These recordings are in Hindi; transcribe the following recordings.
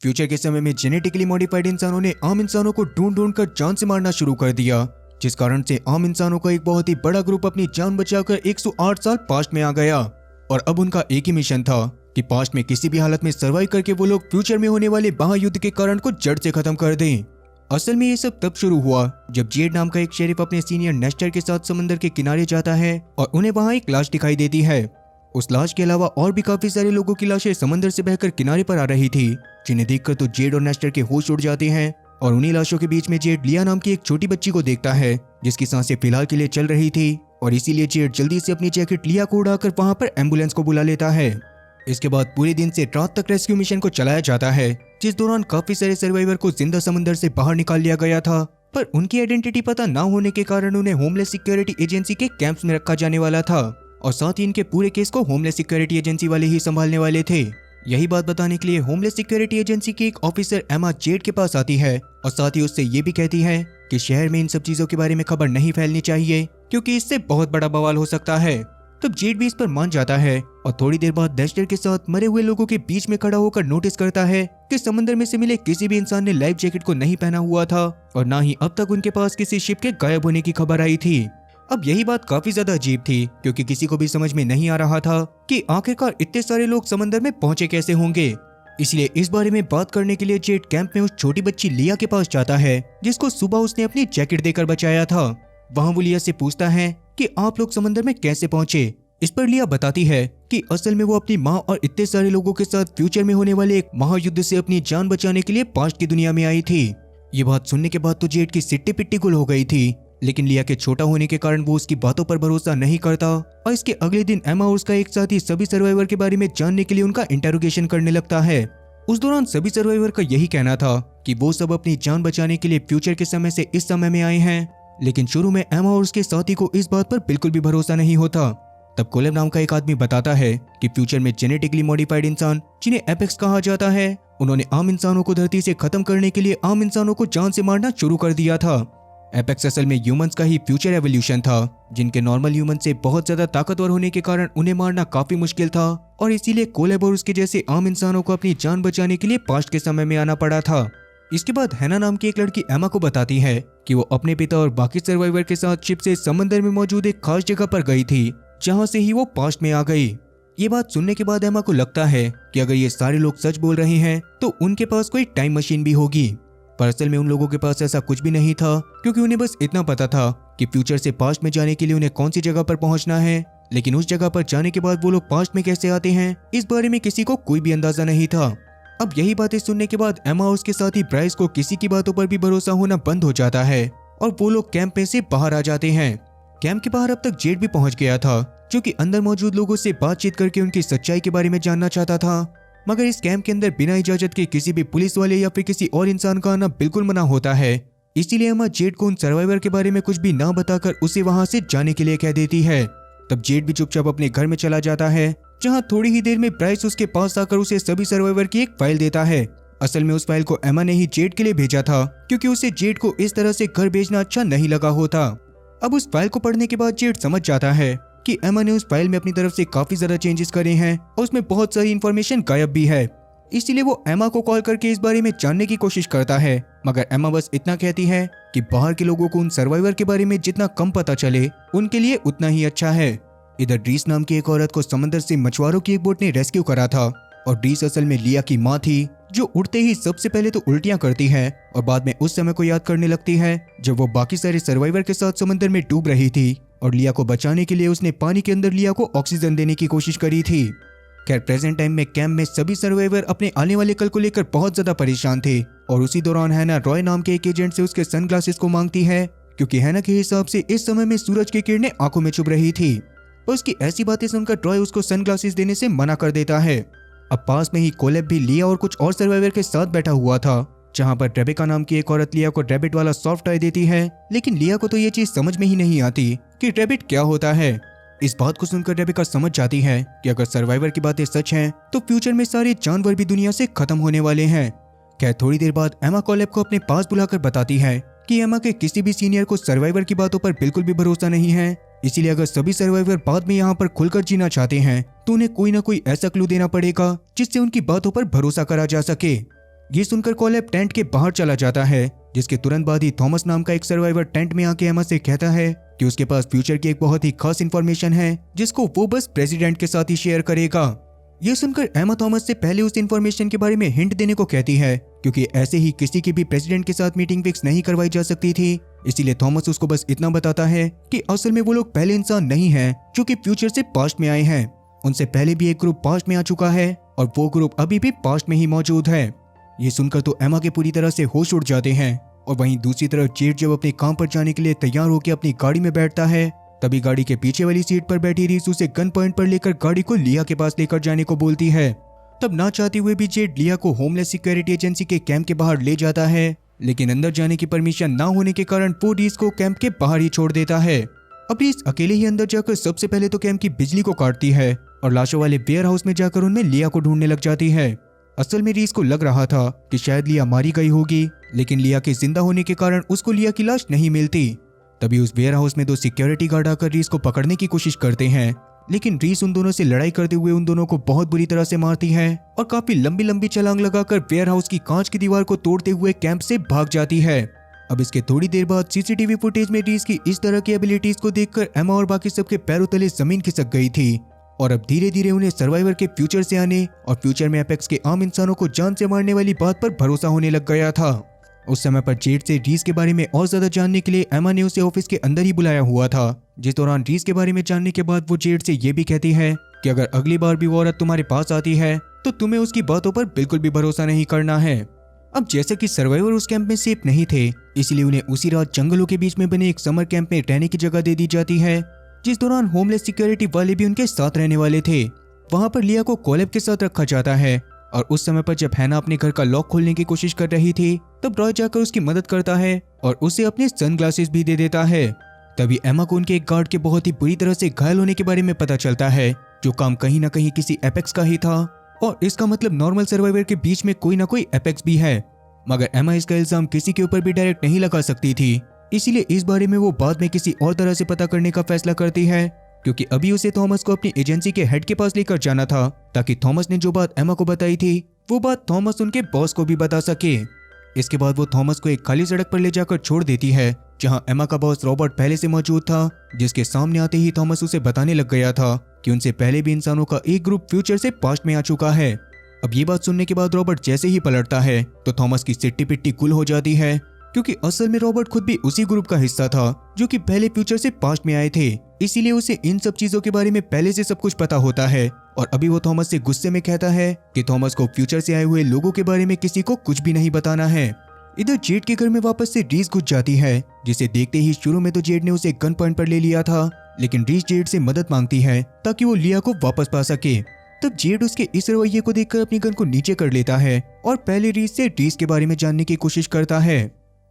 फ्यूचर के समय में जेनेटिकली मॉडिफाइड इंसानों ने आम इंसानों को ढूंढ ढूंढ कर जान से मारना शुरू कर दिया, जिस कारण से आम इंसानों का एक बहुत ही बड़ा ग्रुप अपनी जान बचाकर 108 साल पास्ट में आ गया। और अब उनका एक ही मिशन था कि पास्ट में किसी भी हालत में सर्वाइव करके वो लोग फ्यूचर में होने वाले महायुद्ध के कारण को जड़ से खत्म कर दें। असल में ये सब तब शुरू हुआ जब जेड नाम का एक शेरिफ अपने सीनियर नेस्टर के साथ समंदर के किनारे जाता है और उन्हें वहां एक लाश दिखाई देती है। उस लाश के अलावा और भी काफी सारे लोगों की लाशें समंदर से बहकर किनारे पर आ रही थी, जिन्हें देखकर तो जेड और नेस्टर के होश उड़ जाते हैं। और उन्हीं लाशों के बीच में जेड लिया नाम की एक छोटी बच्ची को देखता है, जिसकी सांसें फिलहाल के लिए चल रही थी, और इसीलिए जेड जल्दी से अपनी जैकेट लिया को उड़ाकर वहां पर एम्बुलेंस को बुला लेता है। इसके बाद पूरे दिन से रात तक रेस्क्यू मिशन को चलाया जाता है, जिस दौरान काफी सारे सर्वाइवर को जिंदा समंदर से बाहर निकाल लिया गया था, पर उनकी आइडेंटिटी पता ना होने के कारण उन्हें होमलेस सिक्योरिटी एजेंसी के कैंप्स में रखा जाने वाला था, और साथ ही इनके पूरे केस को होमलेस सिक्योरिटी एजेंसी वाले ही संभालने वाले थे। यही बात बताने के लिए होमलेस सिक्योरिटी एजेंसी की एक ऑफिसर एमा जेड के पास आती है और साथ ही उससे ये भी कहती है कि शहर में इन सब चीजों के बारे में खबर नहीं फैलनी चाहिए, क्योंकि इससे बहुत बड़ा बवाल हो सकता है। तब जेड भी इस पर मान जाता है और थोड़ी देर बाद नेस्टर के साथ मरे हुए लोगों के बीच में खड़ा होकर नोटिस करता है कि समंदर में से मिले किसी भी इंसान ने लाइफ जैकेट को नहीं पहना हुआ था, और ना ही अब तक उनके पास किसी शिप के गायब होने की खबर आई थी। अब यही बात काफी ज्यादा अजीब थी, क्योंकि किसी को भी समझ में नहीं आ रहा था कि आखिरकार इतने सारे लोग समंदर में पहुंचे कैसे होंगे। इसलिए इस बारे में बात करने के लिए जेड कैंप में उस छोटी बच्ची लिया के पास जाता है, जिसको सुबह उसने अपनी जैकेट देकर बचाया था। वहां वो लिया से पूछता है कि आप लोग समंदर में कैसे पहुंचे। इस पर लिया बताती है कि असल में वो अपनी माँ और इतने सारे लोगों के साथ फ्यूचर में होने वाले एक महायुद्ध से अपनी जान बचाने के लिए पास्ट की दुनिया में आई थी। ये बात सुनने के बाद तो जेड की सिट्टी पिट्टी गुल हो गई थी, लेकिन लिया के छोटा होने के कारण वो उसकी बातों पर भरोसा नहीं करता, और इसके अगले दिन एमा और उसका एक साथी सभी सर्वाइवर के बारे में जानने के लिए उनका इंटेरोगेशन करने लगता है। उस दौरान सभी सर्वाइवर का यही कहना था कि वो सब अपनी जान बचाने के लिए फ्यूचर के समय से इस समय में आए हैं, लेकिन शुरू में एमा और उसके साथी को इस बात पर बिल्कुल भी भरोसा नहीं होता। तब कोलेब नाम का एक आदमी बताता है कि फ्यूचर में जेनेटिकली मॉडिफाइड इंसान, जिन्हें एपेक्स कहा जाता है, उन्होंने आम इंसानों को धरती से खत्म करने के लिए आम इंसानों को जान से मारना शुरू कर दिया था। एपेक्स असल में ह्यूमंस का ही फ्यूचर एवोल्यूशन था, जिनके नॉर्मल ह्यूमन से बहुत ज्यादा ताकतवर होने के कारण उन्हें मारना काफी मुश्किल था, और इसीलिए कोलेब और उसके जैसे आम इंसानों को अपनी जान बचाने के लिए पास्ट के समय में आना पड़ा था। इसके बाद हैना नाम की एक लड़की एमा को बताती है कि वो अपने पिता और बाकी सर्वाइवर के साथ शिप से समंदर में मौजूद एक खास जगह पर गई थी, जहां से ही वो पास्ट में आ गई। ये बात सुनने के बाद एमा को लगता है कि अगर ये सारे लोग सच बोल रहे हैं तो उनके पास कोई टाइम मशीन भी होगी, पर असल में उन लोगों के पास ऐसा कुछ भी नहीं था, क्योंकि उन्हें बस इतना पता था कि फ्यूचर से पास्ट में जाने के लिए उन्हें कौन सी जगह पर पहुंचना है, लेकिन उस जगह पर जाने के बाद वो लोग पास्ट में कैसे आते हैं, इस बारे में किसी को कोई भी अंदाजा नहीं था। अब यही बातें सुनने के बाद एमा और उसके साथी ब्राइस को किसी की बातों पर भी भरोसा होना बंद हो जाता है, और वो लोग कैंप में से बाहर आ जाते हैं। कैंप के बाहर अब तक जेड भी पहुंच गया था, जो कि अंदर मौजूद लोगों से बातचीत करके उनकी सच्चाई के बारे में जानना चाहता था, मगर इस कैंप के अंदर बिना इजाजत के किसी भी पुलिस वाले या फिर किसी और इंसान का आना बिल्कुल मना होता है। इसीलिए एमा जेड को उन सर्वाइवर के बारे में कुछ भी ना बताकर उसे वहां से जाने के लिए कह देती है। तब जेड भी चुपचाप अपने घर में चला जाता है, जहां थोड़ी ही देर में ब्राइस उसके पास आकर उसे सभी सर्वाइवर की एक फाइल देता है। असल में उस फाइल को एमा ने ही जेड के लिए भेजा था, क्योंकि उसे जेड को इस तरह से घर भेजना अच्छा नहीं लगा होता। अब उस फाइल को पढ़ने के बाद जेड समझ जाता है कि एमा ने उस फाइल में अपनी तरफ से काफी ज्यादा चेंजेस करे हैं, और उसमें बहुत सारी इंफॉर्मेशन गायब भी है। इसीलिए वो एमा को कॉल करके इस बारे में जानने की कोशिश करता है, मगर एमा बस इतना कहती है कि बाहर के लोगों को उन सर्वाइवर के बारे में जितना कम पता चले उनके लिए उतना ही अच्छा है। इधर ड्रीस नाम की एक औरत को समंदर से मछुआरों की एक बोट ने रेस्क्यू करा था, और ड्रीस असल में लिया की माँ थी, जो उड़ते ही सबसे पहले तो उल्टियां करती है और बाद में उस समय को याद करने लगती है जब वो बाकी सारे सर्वाइवर के साथ समंदर में डूब रही थी, और लिया को बचाने के लिए उसने पानी के अंदर लिया को ऑक्सीजन देने की कोशिश करी थी। खैर प्रेजेंट टाइम में कैंप में सभी सर्वाइवर अपने आने वाले कल को लेकर बहुत ज्यादा परेशान थे, और उसी दौरान हैना रॉय नाम के एक एजेंट से उसके सनग्लासेस को मांगती है, क्योंकि हैना के हिसाब से इस समय में सूरज की किरणें आंखों में चुभ रही थी। और उसकी ऐसी बातें सुनकर रॉय उसको सनग्लासेस देने से मना कर देता है। अब पास में ही कोलेब भी लिया और कुछ और सर्वाइवर के साथ बैठा हुआ था, जहां पर रेबेका नाम की एक औरत लिया को रैबिट वाला सॉफ्ट टॉय देती है, लेकिन लिया को तो ये चीज समझ में ही नहीं आती कि रैबिट क्या होता है। इस बात को सुनकर रेबेका समझ जाती है कि अगर सर्वाइवर की बातें सच हैं तो फ्यूचर में सारे जानवर भी दुनिया से खत्म होने वाले हैं। खैर थोड़ी देर बाद एमा कोलेब को अपने पास बुलाकर बताती है कि एमा के किसी भी सीनियर को सर्वाइवर की बातों पर बिल्कुल भी भरोसा नहीं है, इसीलिए अगर सभी सर्वाइवर बाद में यहाँ पर खुलकर जीना चाहते हैं तो उन्हें कोई ना कोई ऐसा क्लू देना पड़ेगा जिससे उनकी बातों पर भरोसा करा जा सके। ये सुनकर कोलेब टेंट के बाहर चला जाता है, जिसके तुरंत बाद ही थॉमस नाम का एक सर्वाइवर टेंट में आके एमा से कहता है कि उसके पास फ्यूचर की एक बहुत ही खास इन्फॉर्मेशन है जिसको वो बस प्रेसिडेंट के साथ ही शेयर करेगा। ये सुनकर एमा थॉमस से पहले उस इन्फॉर्मेशन के बारे में हिंट देने को कहती है, क्योंकि ऐसे ही किसी की भी प्रेसिडेंट के साथ मीटिंग फिक्स नहीं करवाई जा सकती थी। इसीलिए थॉमस उसको बस इतना बताता है कि असल में वो लोग पहले इंसान नहीं हैं जो कि फ्यूचर से पास्ट में आए हैं। उनसे पहले भी एक ग्रुप पास्ट में आ चुका है और वो ग्रुप अभी भी पास्ट में ही मौजूद है। ये सुनकर तो एमा के पूरी तरह से होश उड़ जाते हैं। और वहीं दूसरी तरफ जेड जब अपने काम पर जाने के लिए तैयार होकर अपनी गाड़ी में बैठता है, तभी गाड़ी के पीछे वाली सीट पर बैठी रीस उसे गन पॉइंट पर लेकर गाड़ी को लिया के पास लेकर जाने को बोलती है। तब ना चाहते हुए भी जेड लिया को होमलेस सिक्योरिटी एजेंसी के कैंप के बाहर ले जाता है, लेकिन अंदर जाने की परमिशन ना होने के कारण वो रीस को कैंप के बाहर ही छोड़ देता है। अब रीस अकेले ही अंदर जाकर सबसे पहले तो कैंप की बिजली को काटती है और लाशों वाले वेयर हाउस में जाकर उनमें लिया को ढूंढने लग जाती है। असल में रीस को लग रहा था कि शायद लिया मारी गई होगी, लेकिन लिया के जिंदा होने के कारण उसको लिया की लाश नहीं मिलती। तभी उस वेयर हाउस में 2 सिक्योरिटी गार्ड आकर रीस को पकड़ने की कोशिश करते हैं, लेकिन रीस उन दोनों से लड़ाई करते हुए उन दोनों को बहुत बुरी तरह से मारती है और काफी लंबी लंबी छलांग लगाकर वेयर हाउस की कांच की दीवार को तोड़ते हुए कैंप से भाग जाती है। अब इसके थोड़ी देर बाद सीसीटीवी फुटेज में रीस की इस तरह की एबिलिटीज को देखकर एमा और बाकी सबके पैरों तले जमीन खिसक गई थी और अब धीरे धीरे उन्हें सर्वाइवर के फ्यूचर से आने और फ्यूचर में एपेक्स के आम इंसानों को जान से मारने वाली बात पर भरोसा होने लग गया था। उस समय पर जेड से रीस के बारे में और ज्यादा जानने के लिए एमा ने उसे ऑफिस के अंदर ही बुलाया हुआ था, जिस दौरान रीस के बारे में जानने के बाद वो जेड से ये भी कहती है कि अगर अगली बार भी वो औरत तुम्हारे पास आती है तो तुम्हें उसकी बातों पर बिल्कुल भी भरोसा नहीं करना है। अब जैसे कि सर्वाइवर उस कैंप में सेफ नहीं थे, इसलिए उन्हें उसी रात जंगलों के बीच में बने एक समर कैंप में रहने की जगह दे दी जाती है, जिस दौरान होमलेस सिक्योरिटी वाले भी उनके साथ रहने वाले थे। वहां पर लिया को कोलेब के साथ रखा जाता है और उस समय पर जब हैना अपने घर का लॉक खोलने की कोशिश कर रही थी, तब रॉय जाकर उसकी मदद करता है और उसे अपने सनग्लासेस भी दे देता है। तभी एमा को उनके एक गार्ड के बहुत ही बुरी तरह से घायल होने के बारे में पता चलता है, जो काम कहीं ना कहीं किसी एपेक्स का ही था और इसका मतलब नॉर्मल सर्वाइवर के बीच में कोई ना कोई एपेक्स भी है। मगर एमा इसका इल्जाम किसी के ऊपर भी डायरेक्ट नहीं लगा सकती थी, इसीलिए इस बारे में वो बाद में किसी और तरह से पता करने का फैसला करती है, क्योंकि अभी उसे थॉमस को अपनी एजेंसी के हेड के पास लेकर जाना था, ताकि थॉमस ने जो बात एमा को बताई थी वो बात थॉमस उनके बॉस को भी बता सके। इसके बाद वो थॉमस को एक खाली सड़क पर ले जाकर छोड़ देती है, जहां एमा का बॉस रॉबर्ट पहले से मौजूद था, जिसके सामने आते ही थॉमस उसे बताने लग गया था कि उनसे पहले भी इंसानों का एक ग्रुप फ्यूचर से पास्ट में आ चुका है। अब ये बात सुनने के बाद रॉबर्ट जैसे ही पलटता है तो थॉमस की सिट्टी पिट्टी गुल हो जाती है, क्योंकि असल में रॉबर्ट खुद भी उसी ग्रुप का हिस्सा था जो कि पहले फ्यूचर से पास्ट में आए थे, इसीलिए उसे इन सब चीजों के बारे में पहले से सब कुछ पता होता है। और अभी वो थॉमस से गुस्से में कहता है कि थॉमस को फ्यूचर से आए हुए लोगों के बारे में किसी को कुछ भी नहीं बताना है। इधर जेड के घर में वापस से रीस घुस जाती है, जिसे देखते ही शुरू में तो जेड ने उसे गन पॉइंट पर ले लिया था, लेकिन रीस जेड से मदद मांगती है ताकि वो लिया को वापस पा सके। तब जेड उसके इस रवैये को देखकर अपनी गन को नीचे कर लेता है और पहले रीस से रीस के बारे में जानने की कोशिश करता है।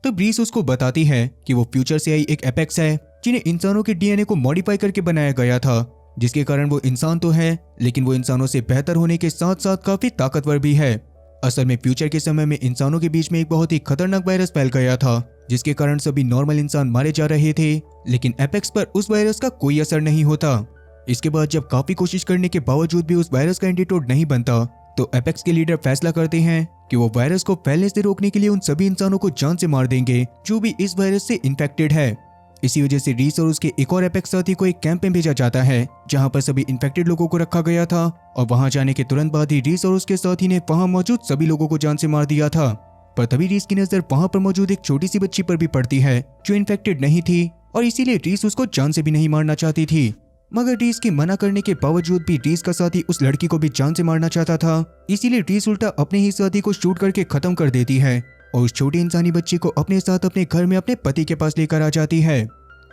तब रीस उसको बताती है कि वो फ्यूचर से आई एक एपेक्स है, जिन्हें इंसानों के डीएनए को मॉडिफाई करके बनाया गया था, जिसके कारण वो इंसान तो है, लेकिन वो इंसानों से बेहतर होने के साथ साथ काफी ताकतवर भी है। असल में फ्यूचर के समय में इंसानों के बीच में एक बहुत ही खतरनाक वायरस फैल गया था, जिसके कारण सभी नॉर्मल इंसान मारे जा रहे थे, लेकिन एपेक्स पर उस वायरस का कोई असर नहीं होता। इसके बाद जब काफी कोशिश करने के बावजूद भी उस वायरस का एंटीडोट नहीं बनता, तो एपेक्स के लीडर फैसला करते हैं कि वो वायरस को फैलने से रोकने के लिए उन सभी इंसानों को जान से मार देंगे जो भी इस वायरस से इन्फेक्टेड है। इसी वजह से रीस और उसके एक और एपेक्स साथी को एक कैंप में भेजा जाता है, जहां पर सभी इन्फेक्टेड लोगों को रखा गया था, और वहां जाने के तुरंत बाद ही रीस और उसके साथी ने वहां मौजूद सभी लोगों को जान से मार दिया था। पर तभी रीस की नजर वहां पर मौजूद एक छोटी सी बच्ची पर भी पड़ती है जो इन्फेक्टेड नहीं थी, और इसीलिए रीस उसको जान से भी नहीं मारना चाहती थी। मगर रीस की मना करने के बावजूद भी रीस का साथी उस लड़की को भी जान से मारना चाहता था, इसीलिए रीस उल्टा अपने ही साथी को शूट करके खत्म कर देती है और उस छोटी इंसानी बच्ची को अपने साथ अपने घर में अपने पति के पास लेकर आ जाती है।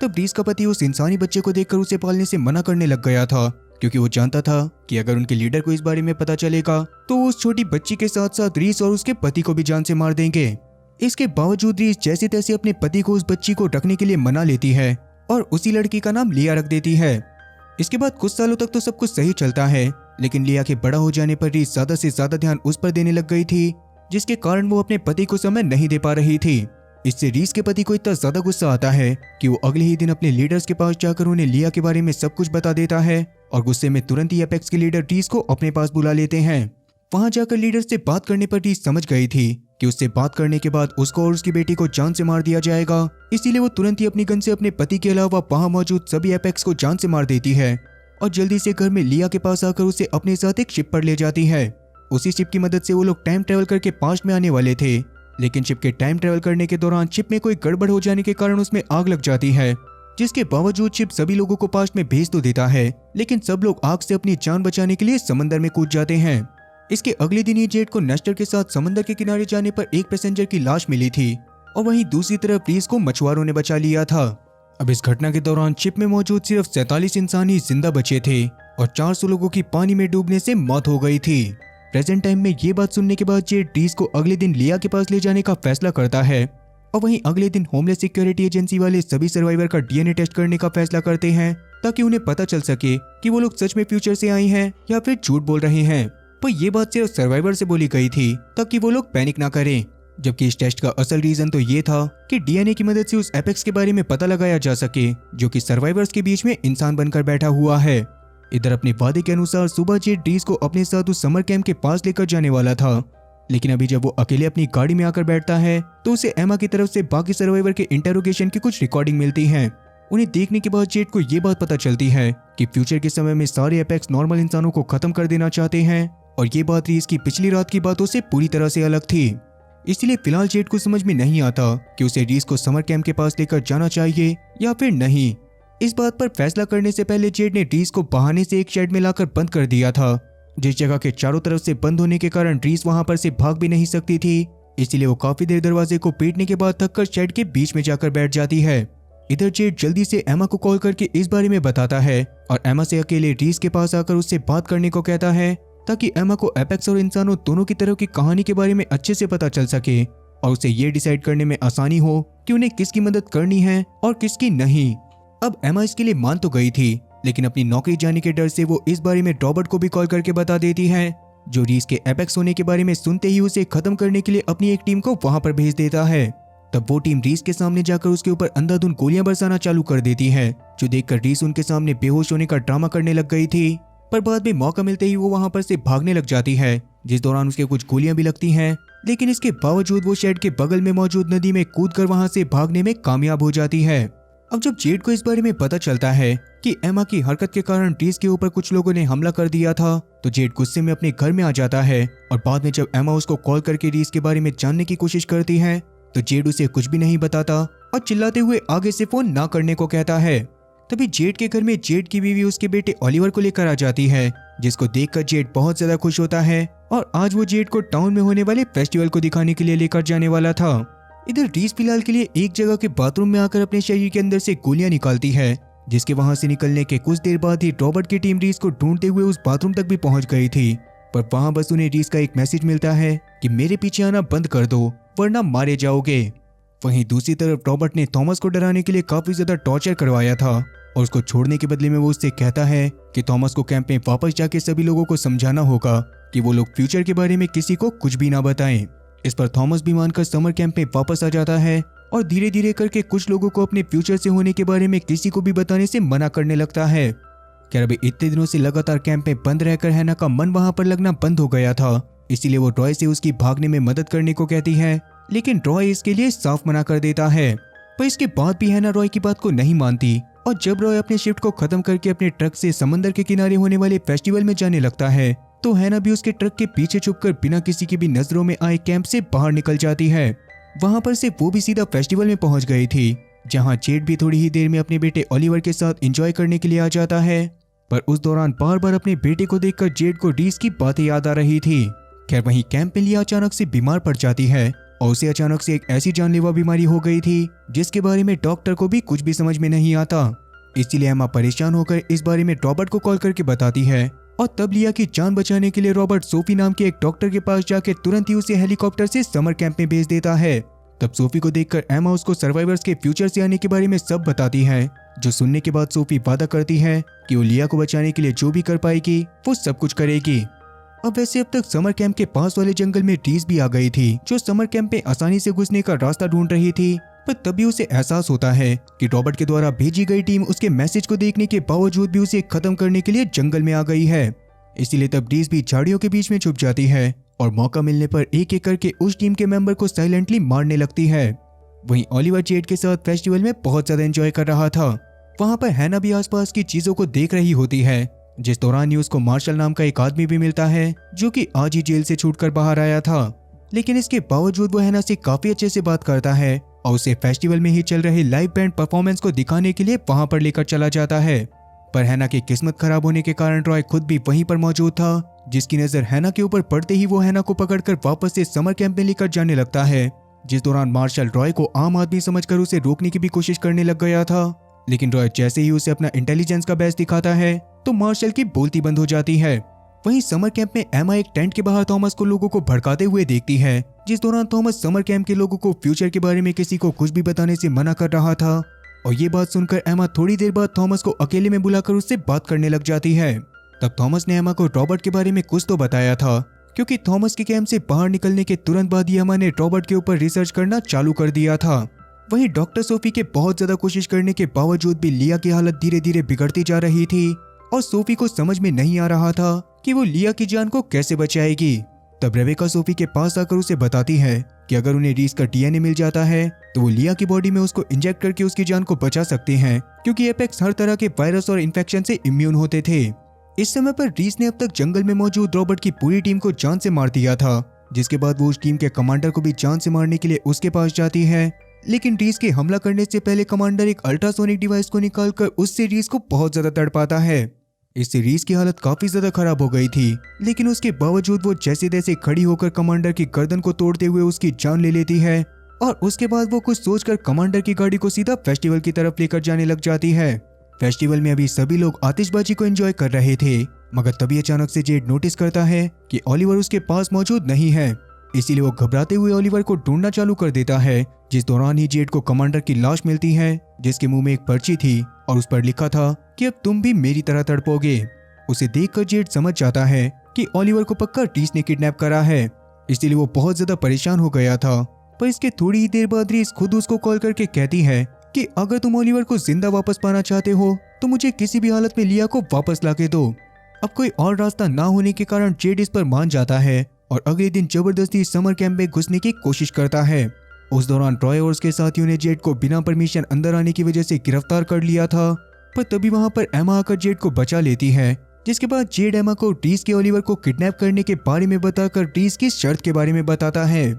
तब रीस का पति उस इंसानी बच्चे को देखकर उसे पालने से मना करने लग गया था, क्योंकि वो जानता था कि अगर उनके लीडर को इस बारे में पता चलेगा तो वो उस छोटी बच्ची के साथ साथ रीस और उसके पति को भी जान से मार देंगे। इसके बावजूद रीस जैसे तैसे अपने पति को उस बच्ची को रखने के लिए मना लेती है और उसी लड़की का नाम लिया रख देती है। इसके बाद कुछ सालों तक तो सब कुछ सही चलता है, लेकिन लिया के बड़ा हो जाने पर रीस ज्यादा से ज्यादा ध्यान उस पर देने लग गई थी, जिसके कारण वो अपने पति को समय नहीं दे पा रही थी। इससे रीस के पति को इतना ज्यादा गुस्सा आता है कि वो अगले ही दिन अपने लीडर्स के पास जाकर उन्हें लिया के बारे में सब कुछ बता देता है और गुस्से में तुरंत ही एपेक्स के लीडर रीस को अपने पास बुला लेते हैं। वहां जाकर लीडर से बात करने पर रीस समझ गई थी कि उससे बात करने के बाद उसको और उसकी बेटी को जान से मार दिया जाएगा। इसीलिए वो तुरंत ही अपनी गन से अपने पति के अलावा वहां मौजूद सभी एपेक्स को जान से मार देती है और जल्दी से घर में लिया के पास आकर उसे अपने साथ एक शिप पर ले जाती है। उसी शिप की मदद से वो लोग टाइम ट्रेवल करके पास्ट में आने वाले थे, लेकिन शिप के टाइम ट्रेवल करने के दौरान शिप में कोई गड़बड़ हो जाने के कारण उसमें आग लग जाती है, जिसके बावजूद शिप सभी लोगों को पास्ट में भेज तो देता है, लेकिन सब लोग आग से अपनी जान बचाने के लिए समंदर में कूद जाते हैं। इसके अगले दिन ही जेड को नेस्टर के साथ समंदर के किनारे जाने पर एक पैसेंजर की लाश मिली थी और वहीं दूसरी तरफ रीस को मछुआरों ने बचा लिया था। अब इस घटना के दौरान शिप में मौजूद सिर्फ 47 इंसान ही जिंदा बचे थे और 400 लोगों की पानी में डूबने से मौत हो गई थी। प्रेजेंट टाइम में ये बात सुनने के बाद जेड रीस को अगले दिन लिया के पास ले जाने का फैसला करता है और वहीं अगले दिन होमलैंड सिक्योरिटी एजेंसी वाले सभी सर्वाइवर का डीएनए टेस्ट करने का फैसला करते हैं ताकि उन्हें पता चल सके कि वो लोग सच में फ्यूचर से आई हैं या फिर झूठ बोल रहे हैं। पर ये बात सिर्फ सर्वाइवर से बोली गई थी ताकि वो लोग पैनिक ना करें, जबकि इस टेस्ट का असल रीजन तो ये था कि डीएनए की मदद से उस एपेक्स के बारे में पता लगाया जा सके जो कि सर्वाइवर्स के बीच में इंसान बनकर बैठा हुआ है। इधर अपने वादे के अनुसार सुबह जेड रीस को अपने साथ उस समर कैंप के पास लेकर जाने वाला था, लेकिन अभी जब वो अकेले अपनी गाड़ी में आकर बैठता है तो उसे एमा की तरफ से बाकी सर्वाइवर के इंटेरोगेशन की कुछ रिकॉर्डिंग मिलती है। उन्हें देखने के बाद जेड को ये बात पता चलती है कि फ्यूचर के समय में सारे एपेक्स नॉर्मल इंसानों को खत्म कर देना चाहते हैं और ये बात रीस की पिछली रात की बातों से पूरी तरह से अलग थी। इसलिए फिलहाल जेड को समझ में नहीं आता कि उसे रीस को समर कैंप के पास लेकर जाना चाहिए या फिर नहीं। इस बात पर फैसला करने से पहले जेड ने रीस को बहाने से एक शेड में लाकर बंद कर दिया था, जिस जगह के चारों तरफ से बंद होने के कारण रीस वहां पर से भाग भी नहीं सकती थी। इसलिए वो काफी देर दरवाजे को पीटने के बाद थककर शेड के बीच में जाकर बैठ जाती है। इधर जेड जल्दी से एमा को कॉल करके इस बारे में बताता है और एमा से अकेले रीस के पास आकर उससे बात करने को कहता है ताकि एमा को एपेक्स और इंसानों दोनों की तरफ की कहानी के बारे में अच्छे से पता चल सके और उसे ये डिसाइड करने में आसानी हो कि उन्हें किसकी मदद करनी है और किसकी नहीं। अब एमा इसके लिए मान तो गई थी, लेकिन अपनी नौकरी जाने के डर से वो इस बारे में रॉबर्ट को भी कॉल करके बता देती है, जो रीस के एपेक्स होने के बारे में सुनते ही उसे खत्म करने के लिए अपनी एक टीम को वहां पर भेज देता है। तब वो टीम रीस के सामने जाकर उसके ऊपर अंधाधुंध गोलियां बरसाना चालू कर देती है, जो देखकर रीस उनके सामने बेहोश होने का ड्रामा करने लग गई थी। पर बाद में मौका मिलते ही वो वहां पर से भागने लग जाती है, जिस दौरान उसके कुछ गोलियां भी लगती हैं, लेकिन इसके बावजूद वो शेड के बगल में मौजूद नदी में कूदकर वहां से भागने में कामयाब हो जाती है। अब जब जेड को इस बारे में पता चलता है कि एमा की हरकत के कारण रीस के ऊपर कुछ लोगों ने हमला कर दिया था, तो जेड गुस्से में अपने घर में आ जाता है और बाद में जब एमा उसको कॉल करके रीस के बारे में जानने की कोशिश करती है तो जेड उसे कुछ भी नहीं बताता और चिल्लाते हुए आगे से फोन ना करने को कहता है। तभी जेड के घर में जेड की बीवी उसके बेटे ओलिवर को लेकर आ जाती है, जिसको देखकर जेड बहुत ज्यादा खुश होता है और आज वो जेड को टाउन में होने वाले फेस्टिवल को दिखाने के लिए लेकर जाने वाला था। इधर रीस फिलहाल के लिए एक जगह के बाथरूम में आकर अपने शरीर के अंदर से गोलियां निकालती है, जिसके वहां से निकलने के कुछ देर बाद ही रॉबर्ट की टीम रीस को ढूंढते हुए उस बाथरूम तक भी पहुंच गई थी। पर वहां बस उन्हें रीस का एक मैसेज मिलता है कि मेरे पीछे आना बंद कर दो वरना मारे जाओगे। वहीं दूसरी तरफ रॉबर्ट ने थॉमस को डराने के लिए काफी ज्यादा टॉर्चर करवाया था और उसको छोड़ने के बदले में वो उससे कहता है कि थॉमस को कैंप में वापस जाके सभी लोगों को समझाना होगा कि वो लोग फ्यूचर के बारे में किसी को कुछ भी ना बताएं। इस पर थॉमस भी मानकर समर कैंप में वापस आ जाता है और धीरे धीरे करके कुछ लोगों को अपने फ्यूचर से होने के बारे में किसी को भी बताने से मना करने लगता है। क्या अभी इतने दिनों से लगातार कैंप में बंद रहकर हैना का मन वहां पर लगना बंद हो गया था, इसीलिए वो रॉय से उसकी भागने में मदद करने को कहती है, लेकिन रॉय इसके लिए साफ मना कर देता है। पर इसके बाद भी हैना रॉय की बात को नहीं मानती और जब रॉय अपने शिफ्ट को खत्म करके अपने ट्रक से समंदर के किनारे होने वाले फेस्टिवल में जाने लगता है तो हैना भी उसके ट्रक के पीछे छुपकर बिना किसी की भी नजरों में आए कैंप से बाहर निकल जाती है। वहां पर से वो भी सीधा फेस्टिवल में पहुंच गई थी, जहां जेड भी थोड़ी ही देर में अपने बेटे ओलिवर के साथ एंजॉय करने के लिए आ जाता है। पर उस दौरान बार बार अपने बेटे को देखकर जेड को रीस की बातें याद आ रही थी। खैर वहीं कैंप में लिया अचानक से बीमार पड़ जाती है और उसे अचानक से एक ऐसी जानलेवा बीमारी हो गई थी जिसके बारे में डॉक्टर को भी कुछ भी समझ में नहीं आता। इसीलिए एमा परेशान होकर इस बारे में रॉबर्ट को कॉल करके बताती है और तब लिया की जान बचाने के लिए रॉबर्ट सोफी नाम के एक डॉक्टर के पास जाकर तुरंत ही उसे हेलीकॉप्टर से समर कैंप में भेज देता है। तब सोफी को देखकर एमा उसको सर्वाइवर्स के फ्यूचर से आने के बारे में सब बताती है, जो सुनने के बाद सोफी वादा करती है कि वो लिया को बचाने के लिए जो भी कर पाएगी वो सब कुछ करेगी। अब वैसे अब तक समर कैंप के पास वाले जंगल में रीस भी आ गई थी, जो समर कैंप में आसानी से घुसने का रास्ता ढूंढ रही थी। पर तभी उसे एहसास होता है कि रॉबर्ट के द्वारा भेजी गई टीम उसके मैसेज को देखने के बावजूद भी उसे खत्म करने के लिए जंगल में आ गई है। इसीलिए तब रीस भी झाड़ियों के बीच में छुप जाती है और मौका मिलने पर एक एक करके उस टीम के मेंबर को साइलेंटली मारने लगती है। वहीं ओलिवर जेड के साथ फेस्टिवल में बहुत ज्यादा एंजॉय कर रहा था। वहां पर हैना भी आसपास की चीजों को देख रही होती है। जिस दौरान ही उसको मार्शल नाम का एक आदमी भी मिलता है जो कि आज ही जेल से छूटकर बाहर आया था। लेकिन इसके बावजूद वो हैना से काफी अच्छे से बात करता है और उसे फेस्टिवल में ही चल रहे लाइव बैंड परफॉर्मेंस को दिखाने के लिए वहां पर लेकर चला जाता है। पर हैना की किस्मत खराब होने के कारण रॉय खुद भी वहीं पर मौजूद था, जिसकी नजर हैना के ऊपर पड़ते ही वो हैना को पकड़कर वापस से समर कैंप में लेकर जाने लगता है। जिस दौरान मार्शल रॉय को आम आदमी समझकर उसे रोकने की भी कोशिश करने लग गया था, लेकिन रॉय जैसे ही उसे अपना इंटेलिजेंस का बेस्ट दिखाता है तो मार्शल की बोलती बंद हो जाती है। वहीं समर कैंप में एमा एक टेंट के बाहर थॉमस को लोगों को भड़काते हुए देखती है, जिस दौरान थॉमस समर कैंप के लोगों को फ्यूचर के बारे में किसी को कुछ भी बताने से मना कर रहा था। और ये बात सुनकर एमा थोड़ी देर बाद थॉमस को अकेले में बुलाकर उससे बात करने लग जाती है। तब थॉमस ने एमा को रॉबर्ट के बारे में कुछ तो बताया था, क्योंकि थॉमस के कैंप से बाहर निकलने के तुरंत बाद ही एमा ने रॉबर्ट के ऊपर रिसर्च करना चालू कर दिया था। वहीं डॉक्टर सोफी के बहुत ज्यादा कोशिश करने के बावजूद भी लिया की हालत धीरे धीरे बिगड़ती जा रही थी और सोफी को समझ में नहीं आ रहा था कि वो लिया की जान को कैसे बचाएगी। तब रेबेका सोफी के पास आकर उसे बताती है कि अगर उन्हें रीस का डीएनए मिल जाता है तो वो लिया की बॉडी में उसको इंजेक्ट करके उसकी जान को बचा सकते हैं, क्योंकि एपेक्स हर तरह के वायरस और इन्फेक्शन से इम्यून होते थे। इस समय पर रीस ने अब तक जंगल में मौजूद रॉबर्ट की पूरी टीम को जान से मार दिया था, जिसके बाद वो उस टीम के कमांडर को भी जान से मारने के लिए उसके पास जाती है। लेकिन रीस के हमला करने से पहले कमांडर एक अल्ट्रासोनिक डिवाइस को निकालकर उससे रीस को बहुत ज्यादा तड़पाता है। इससे रीस की हालत काफी ज्यादा खराब हो गई थी, लेकिन उसके बावजूद वो जैसे तैसे खड़ी होकर कमांडर की गर्दन को तोड़ते हुए उसकी जान ले लेती है और उसके बाद वो कुछ सोचकर कमांडर की गाड़ी को सीधा फेस्टिवल की तरफ लेकर जाने लग जाती है। फेस्टिवल में अभी सभी लोग आतिशबाजी को एंजॉय कर रहे थे, मगर तभी अचानक से जेड नोटिस करता है कि ओलिवर उसके पास मौजूद नहीं है। इसीलिए वो घबराते हुए ओलिवर को ढूंढना चालू कर देता है। जिस दौरान ही जेड को कमांडर की लाश मिलती है, जिसके मुंह में एक पर्ची थी और उस पर लिखा था कि अब तुम भी मेरी तरह तड़पोगे। उसे देखकर जेड समझ जाता है कि ओलिवर को पक्का रीस ने किडनैप करा है, इसीलिए वो बहुत ज्यादा परेशान हो गया था। पर इसके थोड़ी ही देर बाद रीस खुद उसको कॉल करके कहती है कि अगर तुम ओलिवर को जिंदा वापस पाना चाहते हो तो मुझे किसी भी हालत में लिया को वापस लाके दो। अब कोई और रास्ता ना होने के कारण जेड इस पर मान जाता है और अगले दिन जबरदस्ती समर कैंप में घुसने की कोशिश करता है। उस दौरान रॉय और उसके साथियों ने जेड को बिना परमिशन अंदर आने की वजह से गिरफ्तार कर लिया था, पर तभी वहां पर एमा आकर जेड को बचा लेती है। जिसके बाद जेड एमा को रीस के ओलिवर को किडनैप करने के बारे में बताकर रीस की शर्त के बारे में बताता है,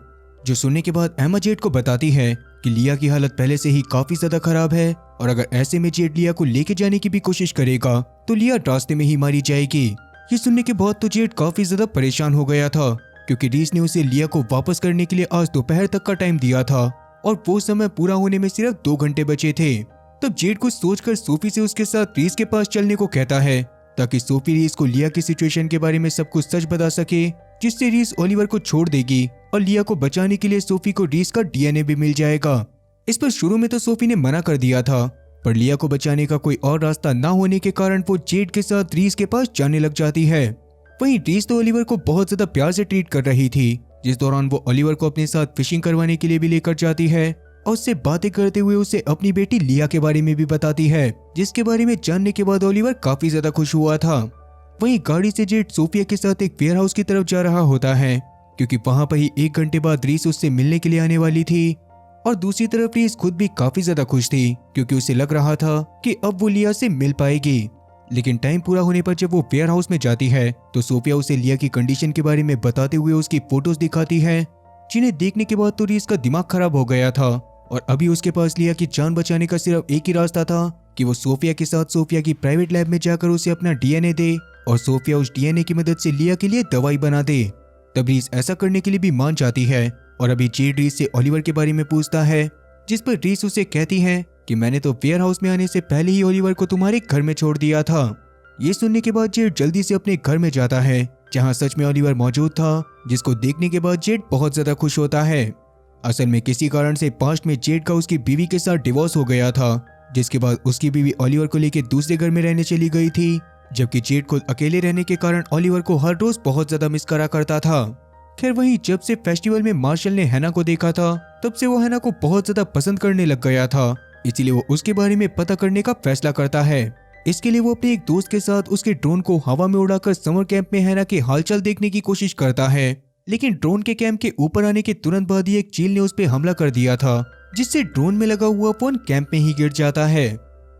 जो सुनने के बाद एमा जेड को बताती है कि लिया की हालत पहले से ही काफी ज्यादा खराब है और अगर ऐसे में जेड लिया को लेके जाने की भी कोशिश करेगा तो लिया रास्ते में ही मारी जाएगी। ये सुनने के बाद तो जेड काफी ज्यादा परेशान हो गया था, क्योंकि रीस ने उसे लिया को वापस करने के लिए आज दोपहर तक का टाइम दिया था और वो समय पूरा होने में सिर्फ 2 घंटे बचे थे। तब जेड कुछ सोचकर सोफी से उसके साथ रीस के पास चलने को कहता है, ताकि सोफी रीस को लिया की सिचुएशन के बारे में सब कुछ सच बता सके, जिससे रीस ओलिवर को छोड़ देगी और लिया को बचाने के लिए सोफी को रीस का डीएनए भी मिल जाएगा। इस पर शुरू में तो सोफी ने मना कर दिया था, पर लिया को बचाने का कोई और रास्ता ना होने के कारण वो जेड के साथ रीस के पास जाने लग जाती है। वहीं रीस तो ओलिवर को बहुत ज्यादा प्यार से ट्रीट कर रही थी, जिस दौरान वो ओलिवर को अपने साथ फिशिंग करवाने के लिए भी लेकर जाती है और उससे बातें करते हुए उसे अपनी बेटी लिया के बारे में भी बताती है, जिसके बारे में जानने के बाद ओलिवर काफी ज्यादा खुश हुआ था। वहीं गाड़ी से जेड सोफिया के साथ एक वेयर हाउस की तरफ जा रहा होता है, क्योंकि वहां पर ही 1 घंटे बाद रीस उससे मिलने के लिए आने वाली थी। और दूसरी तरफ रीस खुद भी काफी ज्यादा खुश थी, क्योंकि उसे लग रहा था कि अब वो लिया से मिल पाएगी। लेकिन टाइम पूरा होने पर जब वो वेयर हाउस में जाती है तो सोफिया उसे लिया की कंडीशन के बारे में बताते हुए उसकी फोटोज दिखाती है, जिन्हें देखने के बाद तो रीस का दिमाग खराब हो गया था और अभी उसके पास लिया की जान बचाने का सिर्फ एक ही रास्ता था कि वो सोफिया के साथ सोफिया की प्राइवेट लैब में जाकर उसे अपना डीएनए दे और सोफिया उस डीएनए की मदद से लिया के लिए दवाई बना दे। तब रीस ऐसा करने के लिए भी मान जाती है और अभी जेड रीस से ओलिवर के बारे में पूछता है, जिस पर रीस उसे कहती है कि मैंने तो वेयर हाउस में आने से पहले ही ओलिवर को तुम्हारे घर में छोड़ दिया था। ये सुनने के बाद जेड जल्दी से अपने घर में जाता है, जहां सच में ओलिवर मौजूद था, जिसको देखने के बाद जेड बहुत ज्यादा खुश होता है। असल में किसी कारण से पास्ट में जेड का उसकी बीवी के साथ डिवोर्स हो गया था, जिसके बाद उसकी बीवी ओलिवर को लेकर दूसरे घर में रहने चली गई थी, जबकि जेड को अकेले रहने के कारण ओलिवर को हर रोज बहुत ज्यादा मिस करा करता था। खैर वहीं जब से फेस्टिवल में मार्शल ने हैना को देखा था, तब से वो हैना को बहुत ज्यादा पसंद करने लग गया था, इसीलिए वो उसके बारे में पता करने का फैसला करता है। इसके लिए वो अपने एक दोस्त के साथ उसके ड्रोन को हवा में उड़ाकर समर कैंप में हैना के हालचाल देखने की कोशिश करता है, लेकिन ड्रोन के कैंप के ऊपर आने के तुरंत बाद ही एक चील ने उस पर हमला कर दिया था, जिससे ड्रोन में लगा हुआ फोन कैंप में ही गिर जाता है।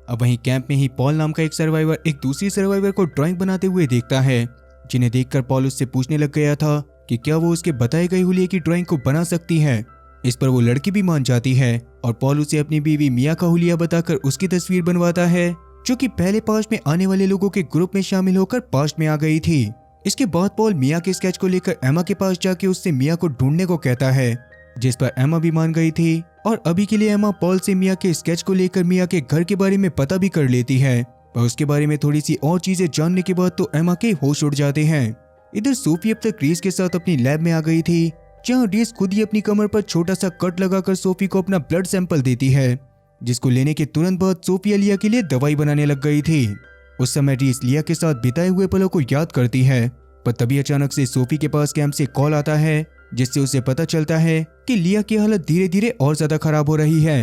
अब वहीं कैंप में ही पॉल नाम का एक सर्वाइवर एक दूसरी सर्वाइवर को ड्राइंग बनाते हुए देखता है, जिन्हें देखकर पॉल उससे पूछने लग गया था कि क्या वो उसके बताए गए हुलिये की ड्राइंग को बना सकती है। इस पर वो लड़की भी मान जाती है और पॉल उसे अपनी बीवी मिया का हुलिया बताकर उसकी तस्वीर बनवाता है, जो कि पहले पास्ट में आने वाले लोगों के ग्रुप में शामिल होकर पास्ट में आ गई थी। इसके बाद पॉल मिया के स्केच को लेकर एमा के पास जाके उससे मिया को ढूंढने को कहता है, जिस पर एमा भी मान गई थी और अभी के लिए एमा पॉल से मिया के स्केच को लेकर मिया के घर के बारे में पता भी कर लेती है। पर उसके बारे में थोड़ी सी और चीजें जानने के बाद तो एमा के होश उड़ जाते हैं। इधर सोफी अब तक रीस के साथ अपनी लैब में आ गई थी, जहाँ रीस खुद ही अपनी कमर पर छोटा सा कट लगाकर सोफी को अपना ब्लड सैंपल देती है, जिसको लेने के तुरंत बाद सोफिया लिया के लिए दवाई बनाने लग गई थी। उस समय रीस लिया के साथ बिताए हुए पलों को याद करती है, पर तभी अचानक से सोफी के पास कैंप से कॉल आता है, जिससे उसे पता चलता है कि लिया की हालत धीरे धीरे और ज्यादा खराब हो रही है।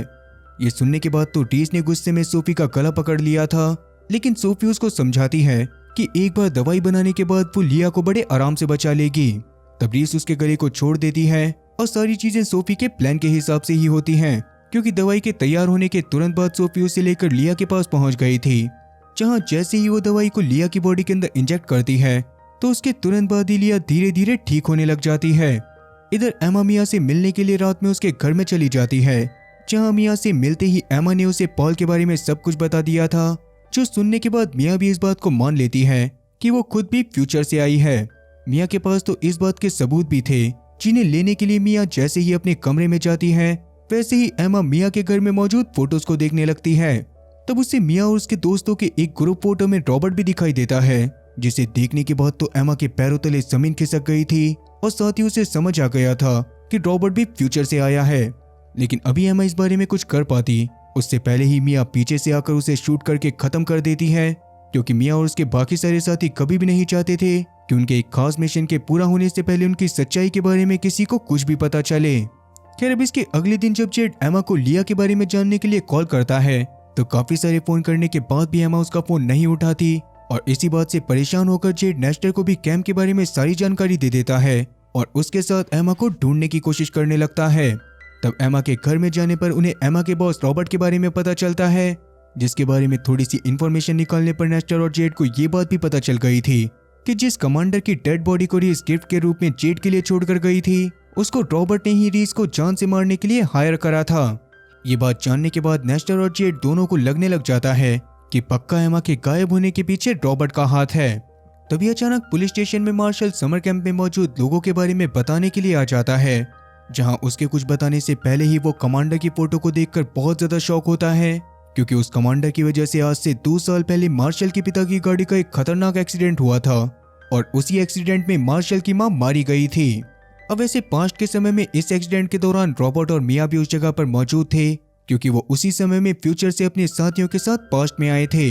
ये सुनने के बाद तो रीस ने गुस्से में सोफी का गला पकड़ लिया था, लेकिन सोफी उसको समझाती है कि एक बार दवाई बनाने के बाद वो लिया को बड़े आराम से बचा लेगी। तब रीस उसके गले को छोड़ देती है और सारी चीजें सोफी के प्लान के हिसाब से ही होती हैं, क्योंकि दवाई के तैयार होने के तुरंत बाद सोफी उसे लेकर लिया के पास पहुंच गई थी, जहां जैसे ही वो दवाई को लिया की बॉडी के अंदर इंजेक्ट करती है तो उसके तुरंत बाद ही लिया धीरे धीरे ठीक होने लग जाती है। इधर एमा मिया से मिलने के लिए रात में उसके घर में चली जाती है, जहां मिया से मिलते ही एमा ने उसे पॉल के बारे में सब कुछ बता दिया था, जो सुनने के बाद मिया भी इस बात को मान लेती है कि वो खुद भी फ्यूचर से आई है। मिया के पास तो इस बात के सबूत भी थे, जिन्हें लेने के लिए मिया जैसे ही अपने कमरे में जाती है वैसे ही एमा मिया के घर में मौजूद फोटोज को देखने लगती है। तब उसे मिया और उसके दोस्तों के एक ग्रुप फोटो में रॉबर्ट भी दिखाई देता है, जिसे देखने के बाद तो एमा के पैरों तले जमीन खिसक गई थी और साथ ही उसे समझ आ गया था कि रॉबर्ट भी फ्यूचर से आया है। लेकिन अभी एमा इस बारे में कुछ कर पाती उससे पहले ही मिया पीछे से आकर उसे शूट करके खत्म कर देती है, क्योंकि मिया और उसके बाकी सारे साथी कभी भी नहीं चाहते थे कि उनके एक खास मिशन के पूरा होने से पहले उनकी सच्चाई के बारे में किसी को कुछ भी पता चले। खैर अब इसके अगले दिन जब जेड एमा को लिया के बारे में जानने के लिए कॉल करता है तो काफी सारे फोन करने के बाद भी एमा उसका फोन नहीं उठाती और इसी बात से परेशान होकर जेड नेस्टर को भी कैंप के बारे में सारी जानकारी दे देता है और उसके साथ एमा को ढूंढने की कोशिश करने लगता है। तब एमा के घर में जाने पर उन्हें एमा के बॉस रॉबर्ट के बारे में पता चलता है, जिसके बारे में थोड़ी सी इन्फॉर्मेशन निकालने पर नेस्टर और जेड को ये बात भी पता चल गई थी कि जिस कमांडर की डेड बॉडी को रीस गिफ्ट के रूप में जेड के लिए छोड़कर गई थी उसको रॉबर्ट ने ही रीस को जान से मारने के लिए हायर करा था। ये बात जानने के बाद नेस्टर और जेड दोनों को लगने लग जाता है कि पक्का एमा के गायब होने के पीछे रॉबर्ट का हाथ है। तभी अचानक पुलिस स्टेशन में मार्शल समर कैंप में मौजूद लोगों के बारे में बताने के लिए आ जाता है, जहां उसके कुछ बताने से पहले ही वो कमांडर की फोटो को देखकर बहुत ज्यादा शॉक होता है, क्योंकि उस कमांडर की वजह से आज से 2 साल पहले मार्शल के पिता की गाड़ी का एक खतरनाक एक्सीडेंट हुआ था और उसी एक्सीडेंट में मार्शल की मां मारी गई थी। अब ऐसे पास्ट के समय में इस एक्सीडेंट के दौरान रॉबर्ट और मिया भी उस जगह पर मौजूद थे, क्योंकि वो उसी समय में फ्यूचर से अपने साथियों के साथ पास्ट में आए थे।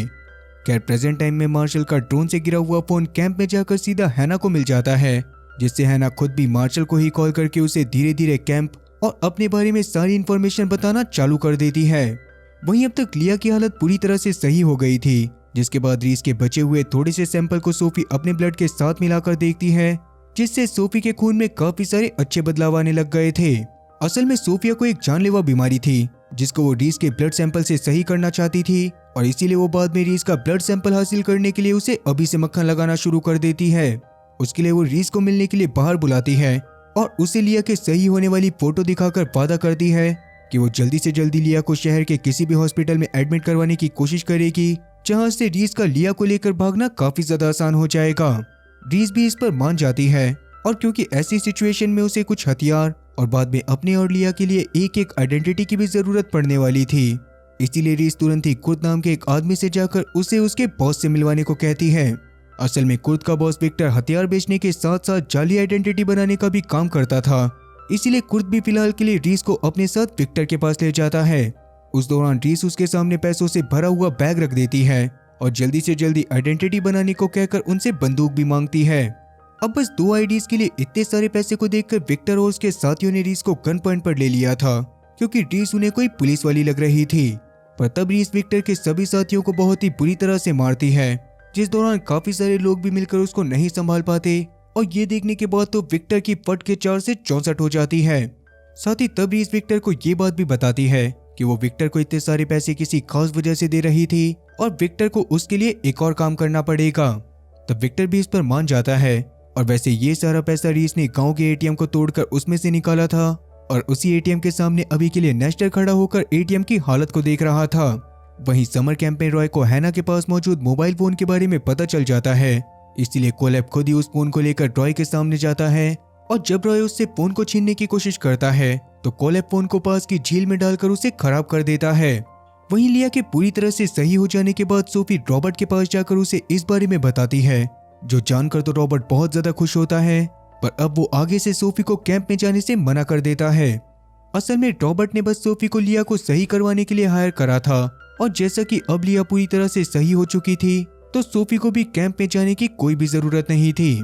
खैर प्रेजेंट टाइम में मार्शल का ड्रोन से गिरा हुआ फोन कैंप में जाकर सीधा हैना को मिल जाता है, जिससे हैना खुद भी मार्शल को ही कॉल करके उसे धीरे धीरे कैंप और अपने बारे में सारी इन्फॉर्मेशन बताना चालू कर देती है। वहीं अब तक लिया की हालत पूरी तरह से सही हो गई थी, जिसके बाद रीस के बचे हुए थोड़े से सैंपल को सोफी अपने ब्लड के साथ मिलाकर देखती है, जिससे सोफी के खून में काफी सारे अच्छे बदलाव आने लग गए थे। असल में सोफिया को एक जानलेवा बीमारी थी, जिसको वो रीस के ब्लड सैंपल से सही करना चाहती थी और इसीलिए वो बाद में रीस का ब्लड सैंपल हासिल करने के लिए उसे अभी से मक्खन लगाना शुरू कर देती है। उसके लिए वो रीस को मिलने के लिए बाहर बुलाती है और उसे लिया के सही होने वाली फोटो दिखाकर वादा करती है कि वो जल्दी से जल्दी लिया को शहर के किसी भी हॉस्पिटल में एडमिट करवाने की कोशिश करेगी, जहां से रीस का लिया को लेकर भागना काफी ज्यादा आसान हो जाएगा। रीस भी इस पर मान जाती है और क्योंकि ऐसी सिचुएशन में उसे कुछ हथियार और बाद में अपने और लिया के लिए एक एक आइडेंटिटी की भी जरूरत पड़ने वाली थी, इसीलिए रीस तुरंत ही कुर्द नाम के एक आदमी से जाकर उसे उसके बॉस से मिलवाने को कहती है। असल में कुर्द का बॉस विक्टर हथियार बेचने के साथ साथ जाली आइडेंटिटी बनाने का भी काम करता था, इसीलिए कुर्द भी फिलहाल के लिए रीस को अपने साथ विक्टर के पास ले जाता है। उस दौरान रीस उसके सामने पैसों से भरा हुआ बैग रख देती है और जल्दी से जल्दी आइडेंटिटी बनाने को कहकर उनसे बंदूक भी मांगती है। अब बस 2 आईडीज के लिए इतने सारे पैसे को देखकर विक्टर और उसके साथियों ने रीस को गन पॉइंट पर ले लिया था, क्योंकि रीस उन्हें कोई पुलिस वाली लग रही थी। पर तब रीस विक्टर के सभी साथियों को बहुत ही बुरी तरह से मारती है, जिस दौरान काफी सारे लोग भी मिलकर उसको नहीं संभाल पाते और ये देखने के बाद तो विक्टर की फट के 4 से 64 हो जाती है। साथ ही तब रीस विक्टर को ये बात भी बताती है कि वो विक्टर को इतने सारे पैसे किसी खास वजह से दे रही थी और विक्टर को उसके लिए एक और काम करना पड़ेगा। तब विक्टर भी इस पर मान जाता है और वैसे ये सारा पैसा रीस ने गांव के एटीएम को तोड़कर उसमें से निकाला था और उसी एटीएम के सामने अभी के लिए नेस्टर खड़ा होकर एटीएम की हालत को देख रहा था। वहीं समर कैंप में रॉय को हैना के पास मौजूद मोबाइल फोन के बारे में पता चल जाता है, इसलिए कोलैब खुद ही उस फोन को लेकर रॉय के सामने जाता है और जब रॉय उससे फोन को छीनने की कोशिश करता है तो कोलैब फोन को पास की झील में डालकर उसे खराब कर देता है। वहीं लिया के पूरी तरह से सही हो जाने के बाद सोफी रॉबर्ट के पास जाकर उसे इस बारे में बताती है, जो जानकर तो रॉबर्ट बहुत ज्यादा खुश होता है, पर अब वो आगे से सोफी को कैंप में जाने से मना कर देता है। असल में रॉबर्ट ने बस सोफी को लिया को सही करवाने के लिए हायर करा था और जैसा कि अब लिया पूरी तरह से सही हो चुकी थी तो सोफी को भी कैंप में जाने की कोई भी जरूरत नहीं थी।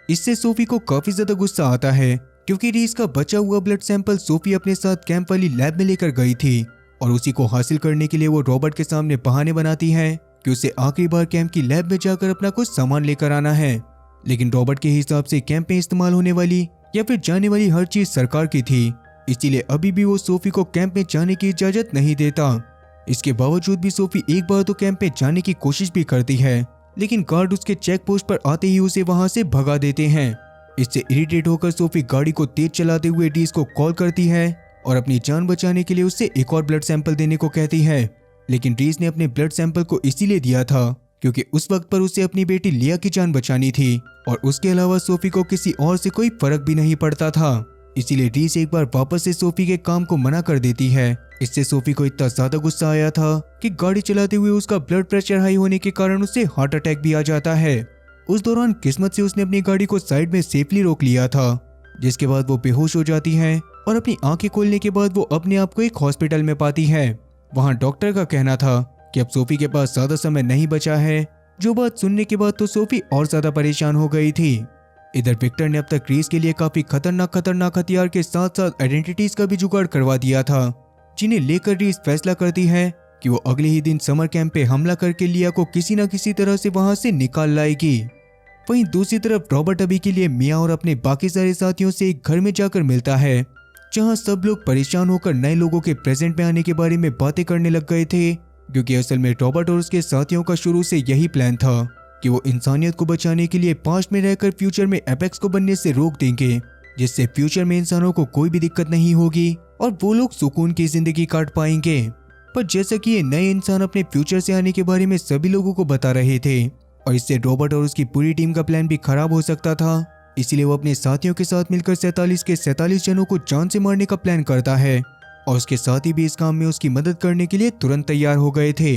इससे सोफी को काफी ज्यादा गुस्सा आता है क्योंकि रीस का बचा हुआ ब्लड सैंपल सोफी अपने साथ कैंप वाली लैब में लेकर गई थी और उसी को हासिल करने के लिए वो रॉबर्ट के सामने बहाने बनाती है कि उसे आखिरी बार कैंप की लैब में जाकर अपना कुछ सामान लेकर आना है। लेकिन रॉबर्ट के हिसाब से कैंप में इस्तेमाल होने वाली या फिर जाने वाली हर चीज सरकार की थी, इसीलिए अभी भी वो सोफी को कैंप में जाने की इजाजत नहीं देता। इसके बावजूद भी सोफी एक बार तो कैंप में जाने की कोशिश भी करती है, लेकिन गार्ड उसके चेक पोस्ट पर आते ही उसे वहां से भगा देते हैं। इससे इरिटेट होकर सोफी गाड़ी को तेज चलाते हुए रीस को कॉल करती है और अपनी जान बचाने के लिए उससे एक और ब्लड सैंपल देने को कहती है। लेकिन रीस ने अपने ब्लड सैंपल को इसीलिए दिया था क्योंकि उस वक्त पर उसे अपनी बेटी लिया की जान बचानी थी और उसके अलावा सोफी को किसी और से कोई फर्क भी नहीं पड़ता था। इसीलिए रीस एक बार वापस से सोफी के काम को मना कर देती है। इससे सोफी को इतना ज्यादा गुस्सा आया था कि गाड़ी चलाते हुए उसका ब्लड प्रेशर हाई होने के कारण उसे हार्ट अटैक भी आ जाता है। उस दौरान किस्मत से उसने अपनी गाड़ी को साइड में सेफली रोक लिया था, जिसके बाद वो बेहोश हो जाती है और अपनी आंखें खोलने के बाद वो अपने आप को एक हॉस्पिटल में पाती है। वहां डॉक्टर का कहना था कि अब सोफी के पास ज्यादा समय नहीं बचा है, जो बात सुनने के बाद तो सोफी और ज्यादा परेशान हो गई थी। इधर विक्टर ने अब तक रीस के लिए काफी खतरनाक हथियार के साथ साथ आइडेंटिटीज का भी जुगाड़ करवा दिया था, जिन्हें लेकर रीस फैसला करती है कि वो अगले ही दिन समर कैंप पे हमला करके लिया को किसी न किसी तरह से वहां से निकाल लाएगी। वहीं दूसरी तरफ रॉबर्ट अभी के लिए मिया और अपने बाकी सारे साथियों से एक घर में जाकर मिलता है, जहां सब लोग परेशान होकर नए लोगों के प्रेजेंट में आने के बारे में बातें करने लग गए थे, क्योंकि असल में रॉबर्ट और उसके साथियों का शुरू से यही प्लान था कि वो इंसानियत को बचाने के लिए पास्ट में रहकर फ्यूचर में एपेक्स को बनने से रोक देंगे, जिससे फ्यूचर में इंसानों को कोई भी दिक्कत नहीं होगी और वो लोग सुकून की जिंदगी काट पाएंगे। पर जैसा कि ये नए इंसान अपने फ्यूचर से आने के बारे में सभी लोगों को बता रहे थे और इससे रॉबर्ट और उसकी पूरी टीम का प्लान भी खराब हो सकता था, इसीलिए वो अपने साथियों के साथ मिलकर 47 के 47 जनों को जान से मारने का प्लान करता है और उसके साथी भी इस काम में उसकी मदद करने के लिए तुरंत तैयार हो गए थे।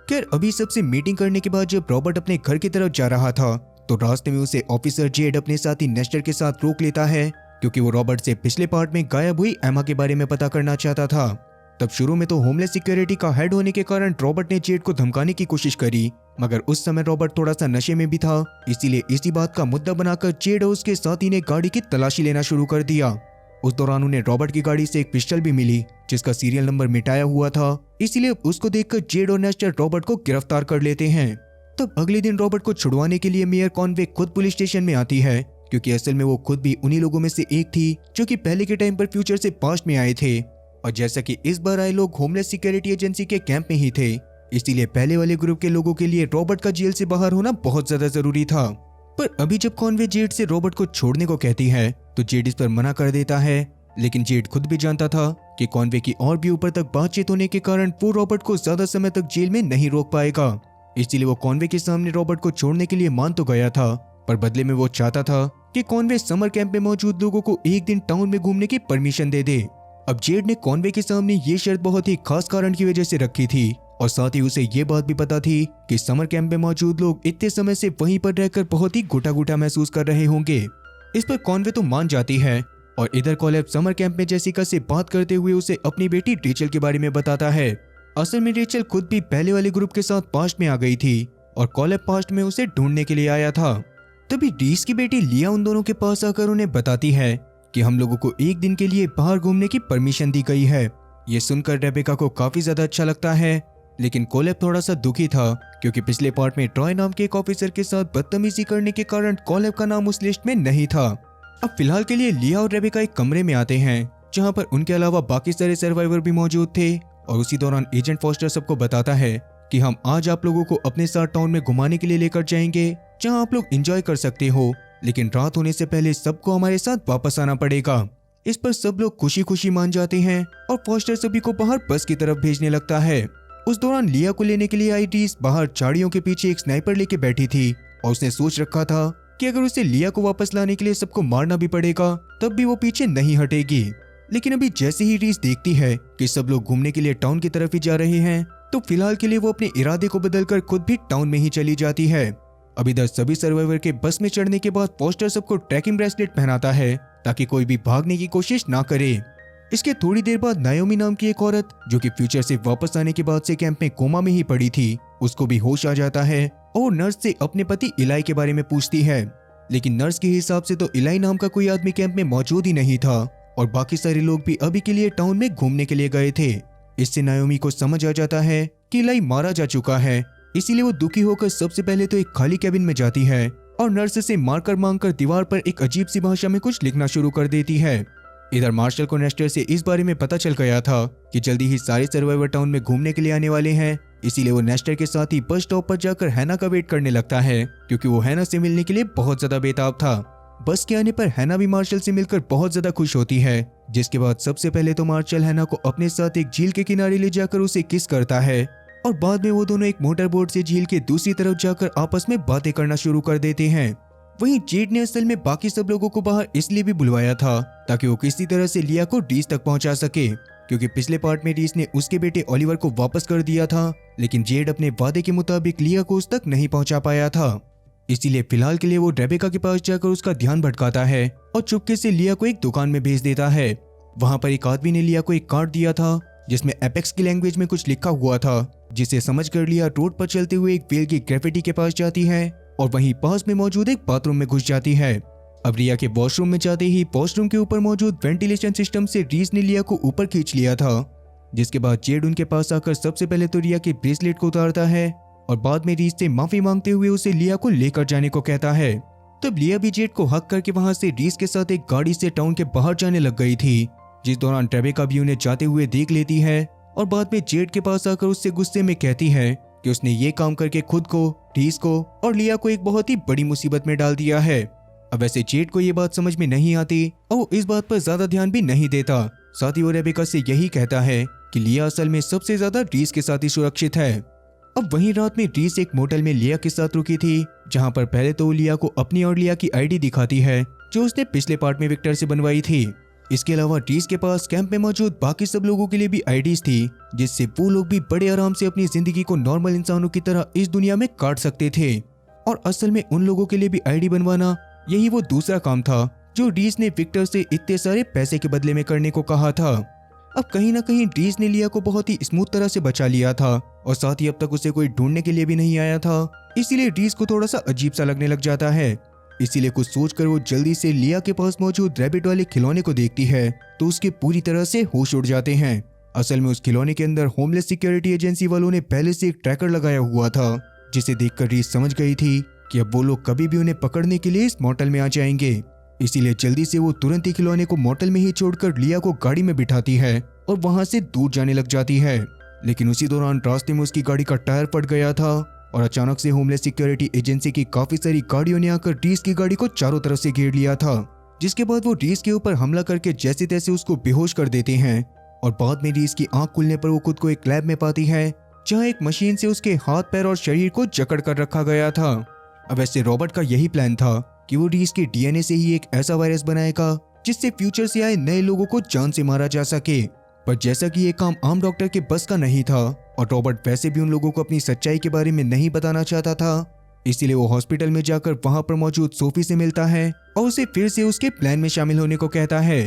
खैर अभी सबसे मीटिंग करने के बाद जब रॉबर्ट अपने घर की तरफ जा रहा था तो रास्ते में उसे ऑफिसर जेड अपने साथी नेस्टर के साथ रोक लेता है, क्योंकि वो रॉबर्ट से पिछले पार्ट में गायब हुई एमा के बारे में पता करना चाहता था। तब शुरू में तो होमलेस सिक्योरिटी का हेड होने के कारण रॉबर्ट ने जेड को धमकाने की कोशिश करी, मगर उस समय रॉबर्ट थोड़ा सा नशे में भी था, इसीलिए इसी बात का मुद्दा बनाकर जेड और उसके साथी ने गाड़ी की तलाशी लेना शुरू कर दिया। उस दौरान उन्हें रॉबर्ट की गाड़ी से एक पिस्टल भी मिली जिसका सीरियल नंबर मिटाया हुआ था, इसीलिए उसको देखकर जेड और नेस्टर रॉबर्ट को गिरफ्तार कर लेते हैं। तब अगले दिन रॉबर्ट को छुड़वाने के लिए मेयर कॉनवे खुद पुलिस स्टेशन में आती है, क्योंकि असल में वो खुद भी उन्हीं लोगों में से एक थी जो कि पहले के टाइम पर फ्यूचर से पास्ट में आए थे, और जैसा कि इस बार आए लोग होमलेस सिक्योरिटी एजेंसी के कैंप में ही थे, इसीलिए पहले वाले ग्रुप के लोगों के लिए रॉबर्ट का जेल से बाहर होना बहुत ज्यादा जरूरी था। पर अभी जब कॉनवे जेड से रॉबर्ट को छोड़ने को कहती है तो जेड इस पर मना कर देता है, लेकिन जेड खुद भी जानता था कि कॉनवे की और भी ऊपर तक बातचीत होने के कारण वो रॉबर्ट को ज्यादा समय तक जेल में नहीं रोक पाएगा, इसलिए वो कॉनवे के सामने रॉबर्ट को छोड़ने के लिए मान तो गया था, पर बदले में वो चाहता था कि कॉनवे समर कैंप में मौजूद लोगों को एक दिन टाउन में घूमने की परमिशन दे दे। अब जेड ने कॉनवे के सामने ये शर्त बहुत ही खास कारण की वजह से रखी थी, और साथ ही उसे ये बात भी पता थी कि समर कैंप में मौजूद लोग इतने समय से वहीं पर रहकर बहुत ही घुटा महसूस कर रहे होंगे। इस पर कॉनवे तो मान जाती है, और इधर कॉलेब समर कैंप में जेसिका से बात करते हुए उसे अपनी बेटी रेचल के बारे में बताता है। असल में रेचल खुद भी पहले वाले ग्रुप के साथ पास्ट में आ गई थी और कॉलेब पास्ट में उसे ढूंढने के लिए आया था। तभी रीस की बेटी लिया उन दोनों के पास आकर उन्हें बताती है कि हम लोगों को एक दिन के लिए बाहर घूमने की परमिशन दी गई है। ये सुनकर रेबेका को काफी ज्यादा अच्छा लगता है लेकिन कोलेब थोड़ा सा दुखी था क्योंकि पिछले पार्ट में ट्रॉय नाम के एक ऑफिसर के साथ बदतमीजी करने के कारण कोलेब का नाम उस लिस्ट में नहीं था। अब फिलहाल के लिए लिया और रेबेका एक कमरे में आते हैं जहां पर उनके अलावा बाकी सारे सर्वाइवर भी मौजूद थे और उसी दौरान एजेंट फॉस्टर सबको बताता है कि हम आज आप लोगों को अपने साथ टाउन में घुमाने के लिए लेकर जाएंगे जहां आप लोग एंजॉय कर सकते हो, लेकिन रात होने से पहले सबको हमारे साथ वापस आना पड़ेगा। इस पर सब लोग खुशी खुशी मान जाते हैं और फॉस्टर सभी को बाहर बस की तरफ भेजने लगता है। उस दौरान लिया को लेने के लिए आई रीस बाहर झाड़ियों के पीछे एक स्नाइपर लेके बैठी थी और उसने सोच रखा था कि अगर उसे लिया को वापस लाने के लिए सबको मारना भी पड़ेगा तब भी वो पीछे नहीं हटेगी। लेकिन अभी जैसे ही रीस देखती है कि सब लोग घूमने के लिए टाउन की तरफ ही जा रहे हैं तो फिलहाल के लिए वो अपने इरादे को बदलकर खुद भी टाउन में ही चली जाती है। अब इधर सभी सर्वाइवर के बस में चढ़ने के बाद फॉस्टर सबको ट्रैकिंग ब्रेसलेट पहनाता है ताकि कोई भी भागने की कोशिश ना करे। इसके थोड़ी देर बाद नायोमी नाम की एक औरत जो कि फ्यूचर से वापस आने के बाद से कैंप में कोमा में ही पड़ी थी, उसको भी होश आ जाता है और नर्स से अपने पति इलाई के बारे में पूछती है। लेकिन नर्स के हिसाब से तो इलाई नाम का कोई आदमी कैंप में मौजूद ही नहीं था और बाकी सारे लोग भी अभी के लिए टाउन में घूमने के लिए गए थे। इससे नायोमी को समझ आ जाता है कि इलाई मारा जा चुका है, इसीलिए वो दुखी होकर सबसे पहले तो एक खाली कैबिन में जाती है और नर्स से मार्कर मांगकर दीवार पर एक अजीब सी भाषा में कुछ लिखना शुरू कर देती है। इधर मार्शल को नेस्टर से इस बारे में पता चल गया था कि जल्दी ही सारे सर्वाइवर टाउन में घूमने के लिए आने वाले हैं, इसीलिए वो नेस्टर के साथ ही बस स्टॉप पर जाकर हैना का वेट करने लगता है क्योंकि वो हैना से मिलने के लिए बहुत ज्यादा बेताब था। बस के आने पर हैना भी मार्शल से मिलकर बहुत ज्यादा खुश होती है, जिसके बाद सबसे पहले तो मार्शल हैना को अपने साथ एक झील के किनारे ले जाकर उसे किस करता है और बाद में वो दोनों एक मोटर बोट से झील के दूसरी तरफ जाकर आपस में बातें करना शुरू कर देते हैं। वहीं जेड ने असल में बाकी सब लोगों को बाहर इसलिए भी बुलवाया था ताकि वो किसी तरह से लिया को रीस तक पहुंचा सके, क्योंकि पिछले पार्ट में रीस ने उसके बेटे ओलिवर को वापस कर दिया था, लेकिन जेड अपने वादे के मुताबिक लिया को उस तक नहीं पहुंचा पाया था। इसीलिए फिलहाल के लिए वो रेबेका के पास जाकर उसका ध्यान भटकाता है और चुपके से लिया को एक दुकान में भेज देता है। वहां पर एक आदमी ने लिया को एक कार्ड दिया था जिसमें एपेक्स की लैंग्वेज में कुछ लिखा हुआ था, जिसे समझकर लिया रोड पर चलते हुए एक वेल की ग्रेफिटी के पास जाती है और वहीं पास में मौजूद एक बाथरूम में घुस जाती है। अब रिया के वॉशरूम में जाते ही वॉशरूम के ऊपर मौजूद वेंटिलेशन सिस्टम से रीस ने लिया को ऊपर खींच लिया था, जिसके बाद जेड उनके पास आकर सबसे पहले तो रिया के ब्रेसलेट को उतारता है और बाद में रीस से माफी मांगते हुए उसे लिया को लेकर जाने को कहता है। तब लिया भी जेड को हक करके वहां से रीस के साथ एक गाड़ी से टाउन के बाहर जाने लग गई थी, जिस दौरान रेबेका भी उन्हें जाते हुए देख लेती है और बाद में जेड के पास आकर उससे गुस्से में कहती है कि उसने ये काम करके खुद को, रीस को और लिया को एक बहुत ही बड़ी मुसीबत में डाल दिया है। अब वैसे जेड को ये बात समझ में नहीं आती और वो इस बात पर ज्यादा ध्यान भी नहीं देता। साथ ही वो रेबेका से यही कहता है कि लिया असल में सबसे ज्यादा रीस के साथ ही सुरक्षित है। अब वहीं रात में रीस एक मोटेल में लिया के साथ रुकी थी, जहां पर पहले तो लिया को अपनी और लिया की आईडी दिखाती है जो उसने पिछले पार्ट में विक्टर से बनवाई थी। इसके अलावा रीस के पास कैंप में मौजूद बाकी सब लोगों के लिए भी आईडीज थी, जिससे वो लोग भी बड़े आराम से अपनी जिंदगी को नॉर्मल इंसानों की तरह इस दुनिया में काट सकते थे। और असल में उन लोगों के लिए भी आईडी बनवाना यही वो दूसरा काम था जो रीस ने विक्टर से इतने सारे पैसे के बदले में करने को कहा था। अब कहीं ना कहीं रीस ने लिया को बहुत ही स्मूथ तरह से बचा लिया था और साथ ही अब तक उसे कोई ढूंढने के लिए भी नहीं आया था, इसीलिए रीस को थोड़ा सा अजीब सा लगने लग जाता है। इसीलिए कुछ सोचकर वो जल्दी से लिया के पास मौजूद रैबिट वाले खिलौने को देखती है तो उसके पूरी तरह से होश उड़ जाते हैं। असल में उस खिलौने के अंदर होमलेस सिक्योरिटी एजेंसी वालों ने पहले से एक ट्रैकर लगाया हुआ था, जिसे देखकर रीस समझ गई थी कि अब वो लोग कभी भी उन्हें पकड़ने के लिए इस मोटेल में आ जाएंगे। इसीलिए जल्दी से वो तुरंत ही खिलौने को मोटेल में ही छोड़कर लिया को गाड़ी में बिठाती है और वहां से दूर जाने लग जाती है। लेकिन उसी दौरान रास्ते में उसकी गाड़ी का टायर फट गया था और अचानक से होमलेस सिक्योरिटी एजेंसी की काफी सारी गाड़ियों ने आकर रीस की गाड़ी को चारों तरफ से घेर लिया था, जिसके बाद वो रीस के ऊपर हमला करके जैसे तैसे उसको बेहोश कर देते हैं। और बाद में रीस की आंख खुलने पर वो खुद को एक लैब में पाती है जहां एक मशीन से उसके हाथ पैर और शरीर को जकड़ कर रखा गया था। अब वैसे रॉबर्ट का यही प्लान था कि वो रीस के डीएनए से ही एक ऐसा वायरस बनाएगा जिससे फ्यूचर से आए नए लोगों को जान से मारा जा सके। पर जैसा कि ये काम आम डॉक्टर के बस का नहीं था और रॉबर्ट वैसे भी उन लोगों को अपनी सच्चाई के बारे में नहीं बताना चाहता था, इसीलिए वो हॉस्पिटल में जाकर वहां पर मौजूद सोफी से मिलता है और उसे फिर से उसके प्लान में शामिल होने को कहता है।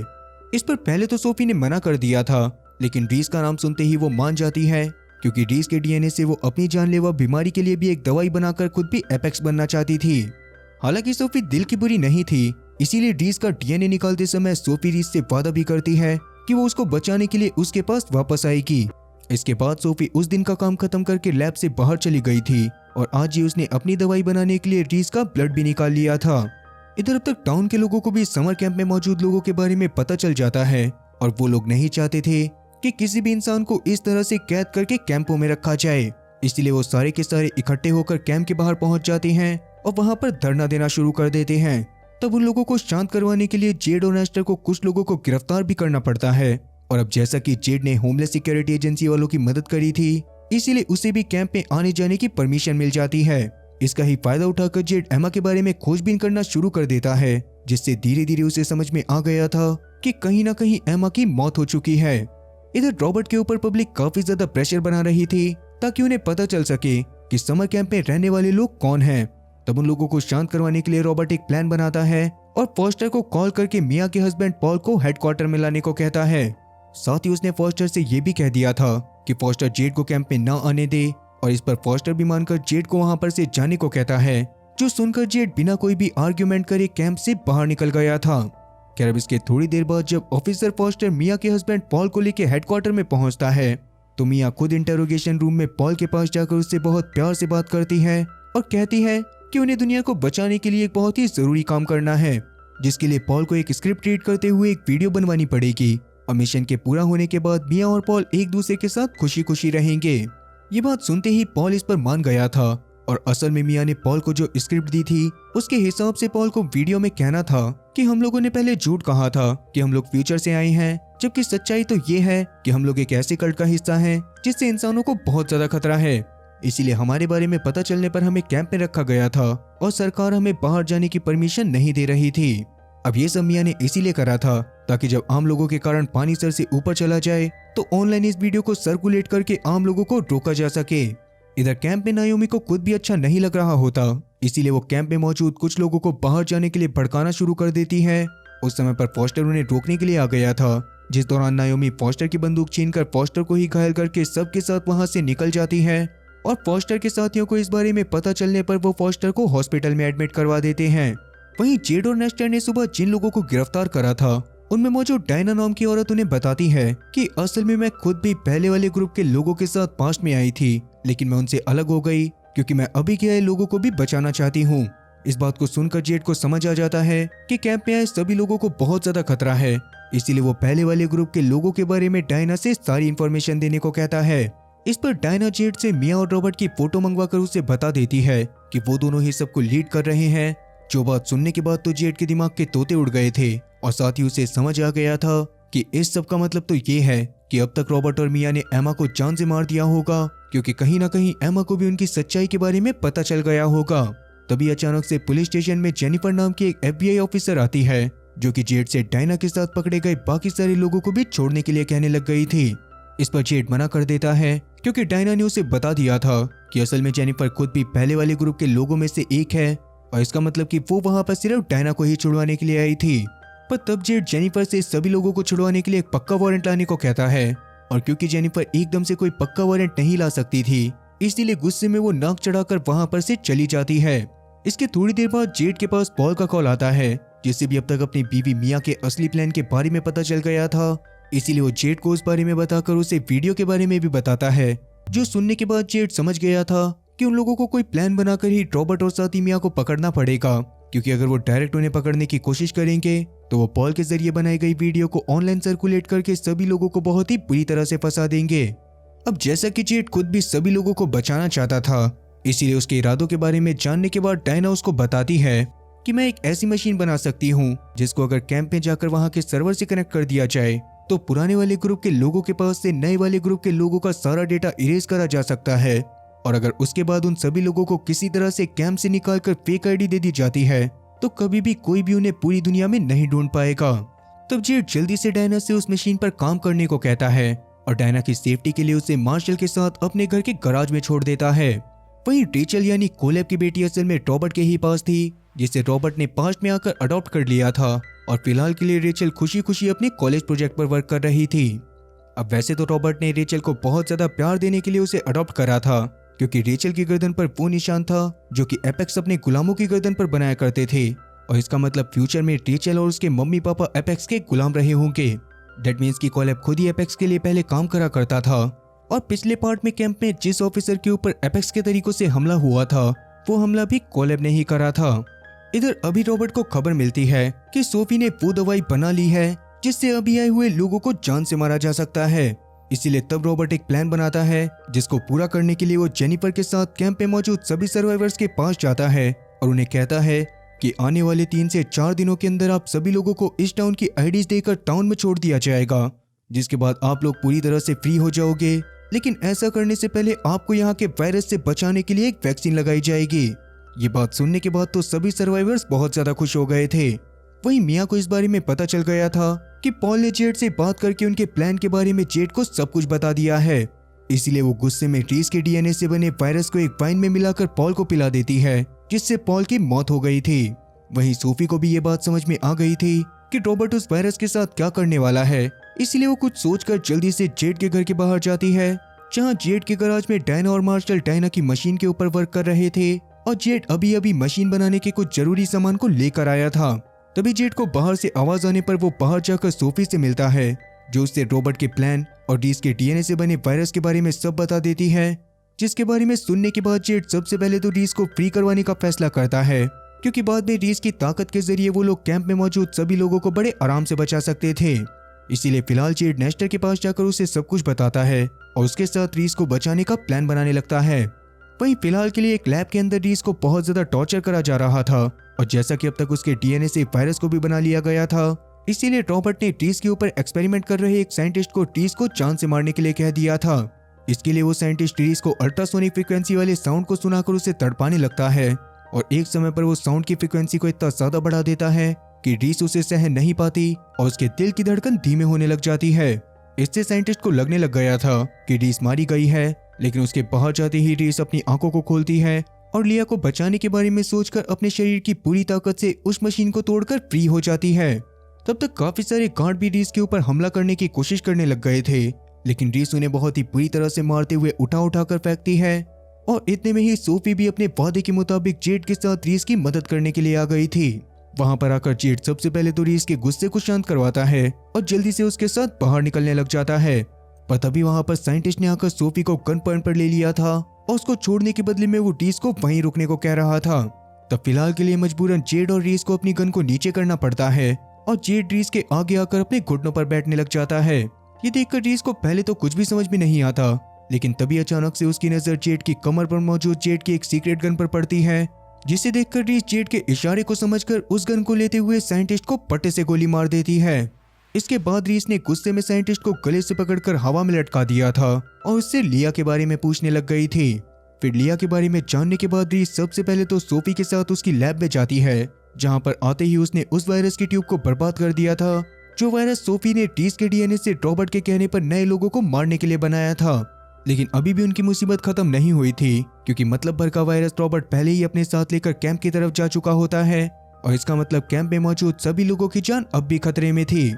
इस पर पहले तो सोफी ने मना कर दिया था, लेकिन रीस का नाम सुनते ही वो मान जाती है, क्योंकि रीस के डीएनए से वो अपनी जानलेवा बीमारी के लिए भी एक दवाई बनाकर खुद भी एपेक्स बनना चाहती थी। हालांकि सोफी दिल की बुरी नहीं थी, इसीलिए रीस का डीएनए निकालते समय सोफी रीस से वादा भी करती है कि वो उसको बचाने के लिए उसके पास वापस आएगी। इसके बाद सोफी उस दिन का काम खत्म करके लैब से बाहर चली गई थी और आज ही उसने अपनी दवाई बनाने के लिए रीस का ब्लड भी निकाल लिया था। इधर अब तक टाउन के लोगों को भी समर कैंप में मौजूद लोगों के बारे में पता चल जाता है और वो लोग नहीं चाहते थे कि किसी भी इंसान को इस तरह से कैद करके कैंपों में रखा जाए। इसलिए वो सारे के सारे इकट्ठे होकर कैंप के बाहर पहुंच जाते हैं और वहां पर धरना देना शुरू कर देते हैं। तब उन लोगों को शांत करवाने के लिए जेड और नेस्टर को कुछ लोगों को गिरफ्तार भी करना पड़ता है। और अब जैसा कि जेड ने होमलेस सिक्योरिटी एजेंसी वालों की मदद करी थी, इसीलिए उसे भी कैंप में आने जाने की परमिशन मिल जाती है। इसका ही फायदा उठाकर जेड एमा के बारे में खोजबीन करना शुरू कर देता है, जिससे धीरे धीरे उसे समझ में आ गया था कि कहीं ना कहीं एमा की मौत हो चुकी है। इधर रॉबर्ट के ऊपर पब्लिक काफी ज्यादा प्रेशर बना रही थी ताकि उन्हें पता चल सके कि समर कैंप में रहने वाले लोग कौन हैं। तब उन लोगों को शांत करवाने के लिए रॉबर्ट एक प्लान बनाता है और फॉस्टर को कॉल करके मिया के हस्बैंड पॉल को हेडक्वार्टर में लाने को कहता है। साथ ही उसने फॉस्टर से यह भी कह दिया था कि फॉस्टर जेड को कैंप में न आने दे और इस पर फॉस्टर भी मानकर जेड को वहां पर से जाने को कहता है, जो सुनकर जेड बिना कोई भी आर्ग्यूमेंट करे कैंप से बाहर निकल गया था। खैर अब इसके थोड़ी देर बाद जब ऑफिसर फॉस्टर मिया के हस्बैंड पॉल को लेकर हेडक्वार्टर में पहुंचता है तो मिया खुद इंटरोगेशन रूम में पॉल के पास जाकर उससे बहुत प्यार से बात करती है और कहती है कि उन्हें दुनिया को बचाने के लिए एक बहुत ही जरूरी काम करना है, जिसके लिए पॉल को एक स्क्रिप्ट रीड करते हुए एक वीडियो बनवानी पड़ेगी और मिशन के पूरा होने के बाद मिया और पॉल एक दूसरे के साथ खुशी खुशी रहेंगे। ये बात सुनते ही पॉल इस पर मान गया था और असल में मिया ने पॉल को जो स्क्रिप्ट दी थी उसके हिसाब से पॉल को वीडियो में कहना था कि हम लोगों ने पहले झूठ कहा था कि हम लोग फ्यूचर से आए हैं, जबकि सच्चाई तो ये है कि हम लोग एक ऐसे कल्ट का हिस्सा हैं जिससे इंसानों को बहुत ज्यादा खतरा है। इसीलिए हमारे बारे में पता चलने पर हमें कैंप में रखा गया था और सरकार हमें बाहर जाने की परमिशन नहीं दे रही थी। अब ये सब मिया ने इसीलिए करा था ताकि जब आम लोगों के कारण पानी सर से ऊपर चला जाए तो ऑनलाइन इस वीडियो को सर्कुलेट करके आम लोगों को रोका जा सके। इधर कैंप में नायोमी को खुद भी अच्छा नहीं लग रहा होता, इसीलिए वो कैंप में मौजूद कुछ लोगों को बाहर जाने के लिए भड़काना शुरू कर देती है। उस समय पर फॉस्टर उन्हें रोकने के लिए आ गया था, जिस दौरान नायोमी फॉस्टर की बंदूक छीनकर फॉस्टर को ही घायल करके सबके साथ वहां से निकल जाती है और फॉस्टर के साथियों को इस बारे में पता चलने पर वो फॉस्टर को हॉस्पिटल में एडमिट करवा देते हैं। वहीं जेड और नेस्टर ने सुबह जिन लोगों को गिरफ्तार करा था उनमें मौजूद डायना नाम की औरत उन्हें बताती है कि असल में मैं खुद भी पहले वाले ग्रुप के लोगों के साथ पास्ट में आई थी, लेकिन मैं उनसे अलग हो गई क्योंकि मैं अभी के आए लोगों को भी बचाना चाहती हूँ। इस बात को सुनकर जेड को समझ आ जाता है कि कैंप में आए सभी लोगों को बहुत ज्यादा खतरा है, इसीलिए वो पहले वाले ग्रुप के लोगों के बारे में डायना से सारी इन्फॉर्मेशन देने को कहता है। इस पर डायना जेड से मिया और रॉबर्ट की फोटो मंगवाकर उसे बता देती है कि वो दोनों ही सबको लीड कर रहे हैं। जो बात सुनने के बाद तो जेड के दिमाग के तोते उड़ गए थे और साथ ही उसे समझ आ गया था कि इस सब का मतलब तो ये है कि अब तक रॉबर्ट और मिया ने एमा को जान से मार दिया होगा, क्योंकि कहीं ना कहीं एमा को भी उनकी सच्चाई के बारे में पता चल गया होगा। तभी अचानक से पुलिस स्टेशन में जेनिफर नाम की एक FBI ऑफिसर आती है, जो कि जेड से डायना के साथ पकड़े गए बाकी सारे लोगों को भी छोड़ने के लिए कहने लग गई थी। इस पर जेड मना कर देता है क्योंकि डायना ने उसे बता दिया था कि असल में जेनिफर खुद भी पहले वाले ग्रुप के लोगों में से एक है और इसका मतलब कि वो वहां पर सिर्फ डायना को ही छुड़वाने के लिए आई थी। पर तब जेड जेनिफर से सभी लोगों को छुड़वाने के लिए एक पक्का वारंट लाने को कहता है और क्योंकि जेनिफर एकदम से कोई पक्का वारंट नहीं ला सकती थी, इसलिए गुस्से में वो नाक चढ़ाकर वहां पर से चली जाती है। इसके थोड़ी देर बाद जेड के पास पॉल का कॉल आता है, जिससे भी अब तक अपनी बीवी मिया के असली प्लान के बारे में पता चल गया था, इसीलिए वो जेड को उस बारे में बताकर उसे वीडियो के बारे में भी बताता है। जो सुनने के बाद जेड समझ गया था कि उन लोगों को कोई प्लान बनाकर ही रॉबर्ट और साथी मिया को पकड़ना पड़ेगा, क्योंकि अगर वो डायरेक्ट उन्हें पकड़ने की कोशिश करेंगे तो वो पॉल के जरिए बनाई गई वीडियो को ऑनलाइन सर्कुलेट करके सभी लोगों को बहुत ही बुरी तरह से फंसा देंगे। अब जैसा कि जेड खुद भी सभी लोगों को बचाना चाहता था, इसीलिए उसके इरादों के बारे में जानने के बाद डायना उसको बताती है कि मैं एक ऐसी मशीन बना सकती हूँ जिसको अगर कैंप में जाकर वहां के सर्वर से कनेक्ट कर दिया जाए तो पुराने वाले ग्रुप के लोगों के पास से नए वाले ग्रुप के लोगों का सारा डेटा इरेज करा जा सकता है, और अगर उसके बाद उन सभी लोगों को किसी तरह से कैंप से निकालकर फेक आईडी दे दी जाती है तो कभी भी कोई भी उन्हें पूरी दुनिया में नहीं ढूंढ पाएगा। तब जेड जल्दी से डायना से उस मशीन पर काम करने को कहता है और डायना की सेफ्टी के लिए उसे मार्शल के साथ अपने घर के गराज में छोड़ देता है। वहीं रेचल यानी कोलेब की बेटी असल में रॉबर्ट के ही पास थी, जिसे रॉबर्ट ने पास्ट में आकर अडॉप्ट कर लिया था और फिलहाल के लिए रेचल खुशी खुशी अपने कॉलेज प्रोजेक्ट पर वर्क कर रही थी। अब वैसे तो रॉबर्ट ने रेचल को बहुत ज्यादा प्यार देने के लिए उसे अडॉप्ट करा था, क्योंकि रेचल की गर्दन पर वो निशान था जो कि एपेक्स अपने गुलामों की गर्दन पर बनाया करते थे, और इसका मतलब फ्यूचर में रेचल और उसके मम्मी पापा एपेक्स के गुलाम रहे होंगे। दैट मीन्स कि कोलेब खुद ही एपेक्स के लिए पहले काम करा करता था और पिछले पार्ट में कैंप में जिस ऑफिसर के ऊपर एपेक्स के तरीकों से हमला हुआ था वो हमला भी कोलैब ने ही करा था। इधर अभी रॉबर्ट को खबर मिलती है कि सोफी ने वो दवाई बना ली है जिससे अभी आए हुए लोगों को जान से मारा जा सकता है। इसीलिए तब रॉबर्ट एक प्लान बनाता है जिसको पूरा करने के लिए वो जेनिफर के साथ कैंप में मौजूद सभी सर्वाइवर्स के पास जाता है और उन्हें कहता है कि आने वाले 3 से 4 दिनों के अंदर आप सभी लोगों को इस टाउन की आईडीज देकर टाउन में छोड़ दिया जाएगा, जिसके बाद आप लोग पूरी तरह से फ्री हो जाओगे। लेकिन ऐसा करने से पहले आपको यहाँ के वायरस से बचाने के लिए एक वैक्सीन लगाई जाएगी। ये बात सुनने के बाद तो सभी सर्वाइवर्स बहुत ज्यादा खुश हो गए थे। वहीं मिया को इस बारे में पता चल गया था कि पॉल ने जेड से बात करके उनके प्लान के बारे में जेड को सब कुछ बता दिया है। इसीलिए वो गुस्से में रीस के डीएनए से बने वायरस को एक वाइन में मिलाकर पॉल को पिला देती है, जिससे पॉल की मौत हो गई थी। वहीं सोफी को भी ये बात समझ में आ गई थी कि रॉबर्ट उस वायरस के साथ क्या करने वाला है, इसलिए वो कुछ सोचकर जल्दी से जेड के घर के बाहर जाती है, जहाँ जेड के गैराज में डायना और मार्शल डायना की मशीन के ऊपर वर्क कर रहे थे और जेड अभी अभी मशीन बनाने के कुछ जरूरी सामान को लेकर आया था। तभी जेड को बाहर से आवाज आने पर वो बाहर जाकर सोफी से मिलता है, जो उससे रॉबर्ट के प्लान और रीस के डीएनए से बने वायरस के बारे में सब बता देती है, जिसके बारे में सुनने के बाद जेड सबसे पहले तो रीस को फ्री करवाने का फैसला करता है, क्योंकि बाद में रीस की ताकत के जरिए वो लोग कैंप में मौजूद सभी लोगों को बड़े आराम से बचा सकते थे। इसीलिए फिलहाल जेड नेस्टर के पास जाकर उसे सब कुछ बताता है और उसके साथ रीस को बचाने का प्लान बनाने लगता है। वहीं फिलहाल के लिए एक लैब के अंदर रीस को बहुत ज्यादा टॉर्चर करा जा रहा था और जैसा कि अब तक उसके डीएनए से वायरस को भी बना लिया गया था, इसीलिए रॉबर्ट ने रीस के ऊपर एक्सपेरिमेंट कर रहे एक साइंटिस्ट को रीस को जान से मारने के लिए कह दिया था। इसके लिए वो साइंटिस्ट रीस को अल्ट्रासोनिक फ्रीक्वेंसी वाले साउंड को सुनाकर उसे तड़पाने लगता है और एक समय पर वो साउंड की फ्रीक्वेंसी को इतना ज्यादा बढ़ा देता है कि रीस उसे सहन नहीं पाती और उसके दिल की धड़कन धीमे होने लग जाती है। इससे साइंटिस्ट को लगने लग गया था कि रीस मारी गई है, लेकिन उसके बाहर जाते ही रीस अपनी आंखों को खोलती है और लिया को बचाने के बारे में सोचकर अपने शरीर की पूरी ताकत से उस मशीन को तोड़कर फ्री हो जाती है। तब तक काफी सारे गार्ड भी रीस के ऊपर हमला करने की कोशिश करने लग गए थे, लेकिन रीस उन्हें बहुत ही बुरी तरह से मारते हुए उठा कर फेंकती है और इतने में ही सोफी भी अपने वादे के मुताबिक जेड के साथ रीस की मदद करने के लिए आ गई थी। वहां पर आकर जेड सबसे पहले तो रीस के गुस्से को शांत करवाता है और जल्दी से उसके साथ बाहर निकलने लग जाता है, पर तभी वहां पर साइंटिस्ट ने आकर सोफी को गन पॉइंट पर ले लिया था और उसको छोड़ने के बदले में वो रीस को वहीं रुकने को कह रहा था। तब फिलहाल के लिए मजबूरन जेड और रीस को अपनी गन को नीचे करना पड़ता है और जेड रीस के आगे आकर अपने घुटनों पर बैठने लग जाता है। ये देखकर रीस को पहले तो कुछ भी समझ में नहीं आता, लेकिन तभी अचानक से उसकी नजर जेड की कमर पर मौजूद जेड की एक सीक्रेट गन पर पड़ती है, जिसे देखकर रीस जेड के इशारे को समझकर उस गन को लेते हुए साइंटिस्ट को पट्टे से गोली मार देती है। इसके बाद रीस ने गुस्से में साइंटिस्ट को गले से पकड़कर हवा में लटका दिया था और उससे लिया के बारे में पूछने लग गई थी। फिर लिया के बारे में जानने के बाद रीस सबसे पहले तो सोफी के साथ उसकी लैब में जाती है, जहां पर आते ही उसने उस वायरस की ट्यूब को बर्बाद कर दिया था, जो वायरस सोफी ने रीस के डीएनए से रॉबर्ट के कहने पर नए लोगों को मारने के लिए बनाया था। लेकिन अभी भी उनकी मुसीबत खत्म नहीं हुई थी, क्योंकि मतलब भर का वायरस रॉबर्ट पहले ही अपने साथ लेकर कैंप की तरफ जा चुका होता है और इसका मतलब कैंप में मौजूद सभी लोगों की जान अब भी खतरे में थी।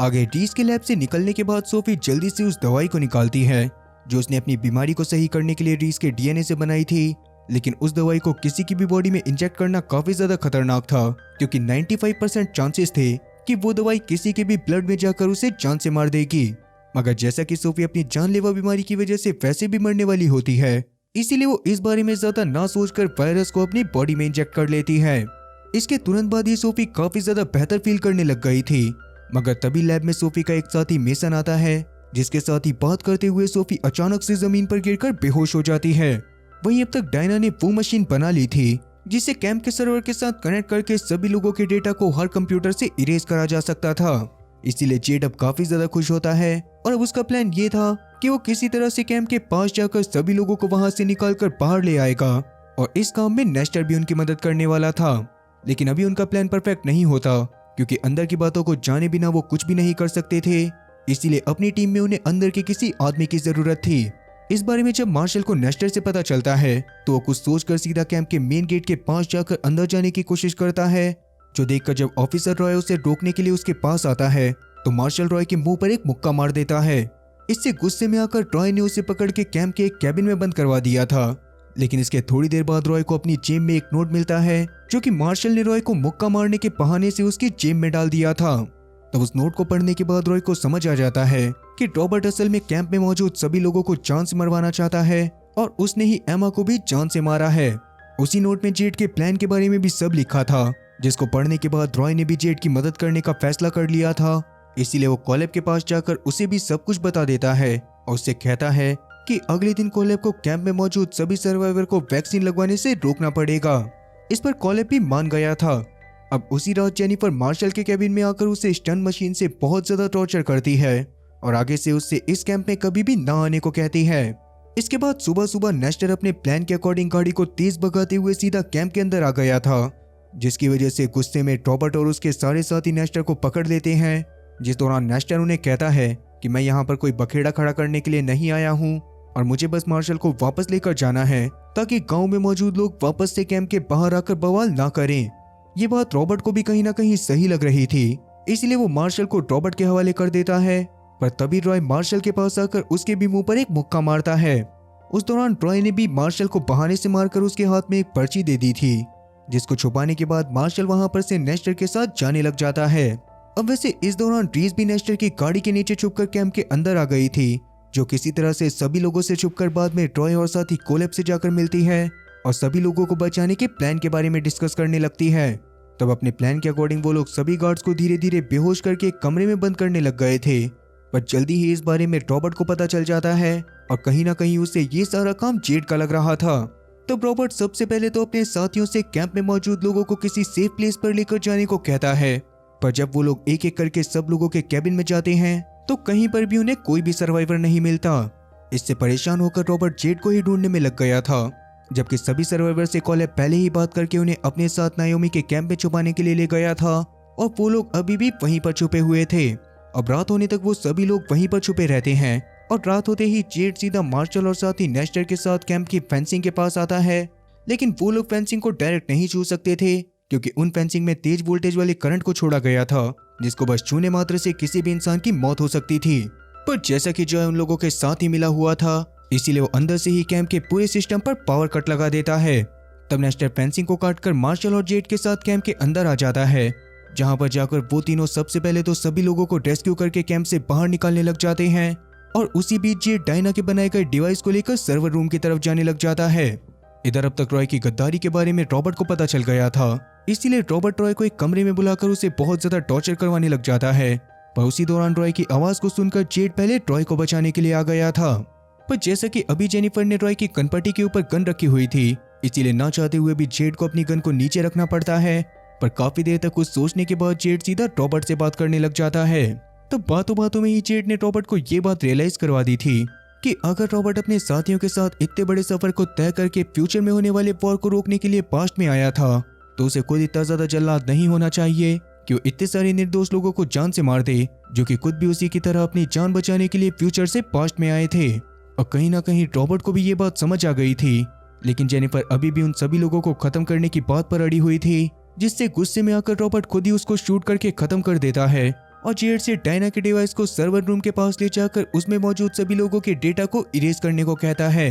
आगे रीस के लैब से निकलने के बाद सोफी जल्दी से उस दवाई को निकालती है जो उसने अपनी बीमारी को सही करने के लिए रीस के डीएनए से बनाई थी, लेकिन उस दवाई को किसी की भी बॉडी में इंजेक्ट करना काफी ज्यादा खतरनाक था, क्योंकि 95% चांसेस थे कि वो दवाई किसी के भी ब्लड में जाकर उसे जान से मार देगी। मगर जैसा कि सोफी अपनी जानलेवा बीमारी की वजह से वैसे भी मरने वाली होती है, इसीलिए वो इस बारे में ज्यादा ना सोचकर वायरस को अपनी बॉडी में इंजेक्ट कर लेती है। इसके तुरंत बाद ही सोफी काफी ज्यादा बेहतर फील करने लग गई थी, मगर तभी लैब में सोफी का एक साथी मेसन आता है, जिसके साथ ही बात करते हुए सोफी अचानक से जमीन पर गिरकर बेहोश हो जाती है। वहीं अब तक डायना ने वो मशीन बना ली थी जिसे कैंप के सर्वर के साथ कनेक्ट करके सभी लोगों के डेटा को हर कंप्यूटर से इरेज करा जा सकता था। इसीलिए जेड अब काफी ज्यादा खुश होता है और अब उसका प्लान ये था कि वो किसी तरह से कैंप के पास जाकर सभी लोगों को वहां से निकालकर बाहर ले आएगा और इस काम में नेस्टर भी उनकी मदद करने वाला था। लेकिन अभी उनका प्लान परफेक्ट नहीं होता, क्योंकि अंदर की बातों को जाने बिना वो कुछ भी नहीं कर सकते थे। इसीलिए अपनी टीम में उन्हें अंदर के किसी आदमी की जरूरत थी। इस बारे में जब मार्शल को नेस्टर से पता चलता है तो वो कुछ सोचकर सीधा कैंप के मेन गेट के पास जाकर अंदर जाने की कोशिश करता है, जो देखकर जब ऑफिसर रॉय उसे रोकने के लिए उसके पास आता है तो मार्शल रॉय के मुंह पर एक मुक्का मार देता है। इससे गुस्से में आकर रॉय ने उसे पकड़ के कैंप के एक कैबिन में बंद करवा दिया था। लेकिन इसके थोड़ी देर बाद रॉय को अपनी जेब में एक नोट मिलता है, जो कि मार्शल ने रॉय को मुक्का मारने के बहाने से उसकी जेब में डाल दिया था। तब उस नोट को पढ़ने के बाद रॉय को समझ आ जाता है कि रॉबर्ट असल में कैंप में मौजूद सभी लोगों को जान से मरवाना चाहता है और उसने ही एमा को भी जान से मारा है। उसी नोट में जेड के प्लान के बारे में भी सब लिखा था, जिसको पढ़ने के बाद रॉय ने भी जेड की मदद करने का फैसला कर लिया था। इसीलिए वो कोलेब के पास जाकर उसे भी सब कुछ बता देता है और उससे कहता है कि अगले दिन कोलेब को कैंप में मौजूद सभी सर्वाइवर को वैक्सीन लगवाने से रोकना पड़ेगा। इस पर कोलेब भी मान गया था। अब उसी रात जेनिफर मार्शल के कैबिन में आकर उसे स्टन मशीन से बहुत ज्यादा टॉर्चर करती है और आगे से उससे इस कैंप में कभी भी ना आने को कहती है। इसके बाद सुबह सुबह नेस्टर अपने प्लान के अकॉर्डिंग गाड़ी को तेज भगाते हुए सीधा कैंप के अंदर आ गया था, जिसकी वजह से गुस्से में रॉबर्ट और उसके सारे साथी नेस्टर को पकड़ लेते हैं। जिस दौरान नेस्टर उन्हें कहता है कि मैं यहाँ पर कोई बखेड़ा खड़ा करने के लिए नहीं आया हूँ और मुझे बस मार्शल को वापस लेकर जाना है ताकि गांव में मौजूद लोग वापस से कैंप के बाहर आकर बवाल ना करें। ये बात रॉबर्ट को भी कहीं ना कहीं सही लग रही थी, इसलिए वो मार्शल को रॉबर्ट के हवाले कर देता है। पर तभी रॉय मार्शल के पास आकर उसके भी मुंह पर एक मुक्का मारता है। उस दौरान रॉय ने भी मार्शल को बहाने से मारकर उसके हाथ में एक पर्ची दे दी थी, जिसको छुपाने के बाद मार्शल वहां पर से नेस्टर के साथ जाने लग जाता है। अब वैसे इस दौरान रीज भी नेस्टर की गाड़ी के नीचे छुपकर कैंप के अंदर आ गई थी, जो किसी तरह से सभी लोगों से छुपकर बाद में रॉय और साथी कोलेब से जाकर मिलती है और सभी लोगों को बचाने के प्लान के बारे में डिस्कस करने लगती है। तब अपने प्लान के अकॉर्डिंग वो लोग सभी गार्ड्स को धीरे धीरे बेहोश करके एक कमरे में बंद करने लग गए थे। पर जल्दी ही इस बारे में रॉबर्ट को पता चल जाता है और कहीं ना कहीं उसे ये सारा काम जेड का लग रहा था। तब रॉबर्ट सबसे पहले तो अपने साथियों से कैंप में मौजूद लोगों को किसी सेफ प्लेस पर लेकर जाने को कहता है, पर जब वो लोग एक एक करके सब लोगों के कैबिन में जाते हैं तो कहीं पर भी उन्हें कोई भी सर्वाइवर नहीं मिलता। इससे परेशान होकर रॉबर्ट जेड को ही ढूंढने में लग गया था, जबकि सभी सर्वाइवर से कोलेब पहले ही बात करके उन्हें अपने साथ नायोमी के कैंप में छुपाने के लिए ले गया था और वो लोग अभी भी वहीं पर छुपे हुए थे। अब रात होने तक वो सभी लोग वहीं पर छुपे रहते हैं और रात होते ही जेड सीधा मार्शल और साथ ही नेस्टर के साथ कैंप की फेंसिंग के पास आता है। लेकिन वो लोग फेंसिंग को डायरेक्ट नहीं छू सकते थे, क्योंकि उन फेंसिंग में तेज वोल्टेज वाले करंट को छोड़ा गया था, जिसको बस छूने मात्र से किसी भी इंसान की मौत हो सकती थी। पर जैसा कि जॉय उन लोगों के साथ ही मिला हुआ था, इसीलिए वो अंदर से ही कैंप के पूरे सिस्टम पर पावर कट लगा देता है। तब नेस्टर फेंसिंग को काटकर मार्शल और जेड के साथ कैंप के अंदर आ जाता है, जहां पर जाकर वो तीनों सबसे पहले तो सभी लोगों को रेस्क्यू करके कैंप से बाहर निकालने लग जाते हैं और उसी बीच जेड डायना के बनाए गए डिवाइस को लेकर सर्वर रूम की तरफ जाने लग जाता है। इधर अब तक रॉय की गद्दारी के बारे में रॉबर्ट को पता चल गया था, इसीलिए रॉबर्ट रॉय को एक कमरे में बुलाकर उसे बहुत ज्यादा टॉर्चर करवाने लग जाता है। पर उसी दौरान रॉय की आवाज को सुनकर जेड पहले रॉय को बचाने के लिए आ गया था। पर जैसा कि अभी जेनिफर ने रॉय की कनपट्टी के ऊपर गन रखी हुई थी, इसीलिए ना चाहते हुए भी जेड को अपनी गन को नीचे रखना पड़ता है। पर काफी देर तक कुछ सोचने के बाद जेड सीधा रॉबर्ट से बात करने लग जाता है। तब बातों बातों में ही जेड ने रॉबर्ट को ये बात रियलाइज करवा दी थी कि अगर रॉबर्ट अपने साथियों के साथ इतने बड़े सफर को तय करके फ्यूचर में होने वाले वॉर को रोकने के लिए पास्ट में आया था, तो उसे खुद इतना ज्यादा जल्लाद नहीं होना चाहिए कि वो इतने सारे निर्दोष लोगों को जान से मार दे, जो कि खुद भी उसी की तरह अपनी जान बचाने के लिए फ्यूचर से पास्ट में आए थे। और कहीं ना कहीं रॉबर्ट को भी ये बात समझ आ गई थी, लेकिन जेनिफर अभी भी उन सभी लोगों को खत्म करने की बात पर अड़ी हुई थी, जिससे गुस्से में आकर रॉबर्ट खुद ही उसको शूट करके खत्म कर देता है और जेड से डायना के डिवाइस को सर्वर रूम के पास ले जाकर उसमें मौजूद सभी लोगों के डेटा को इरेज करने को कहता है।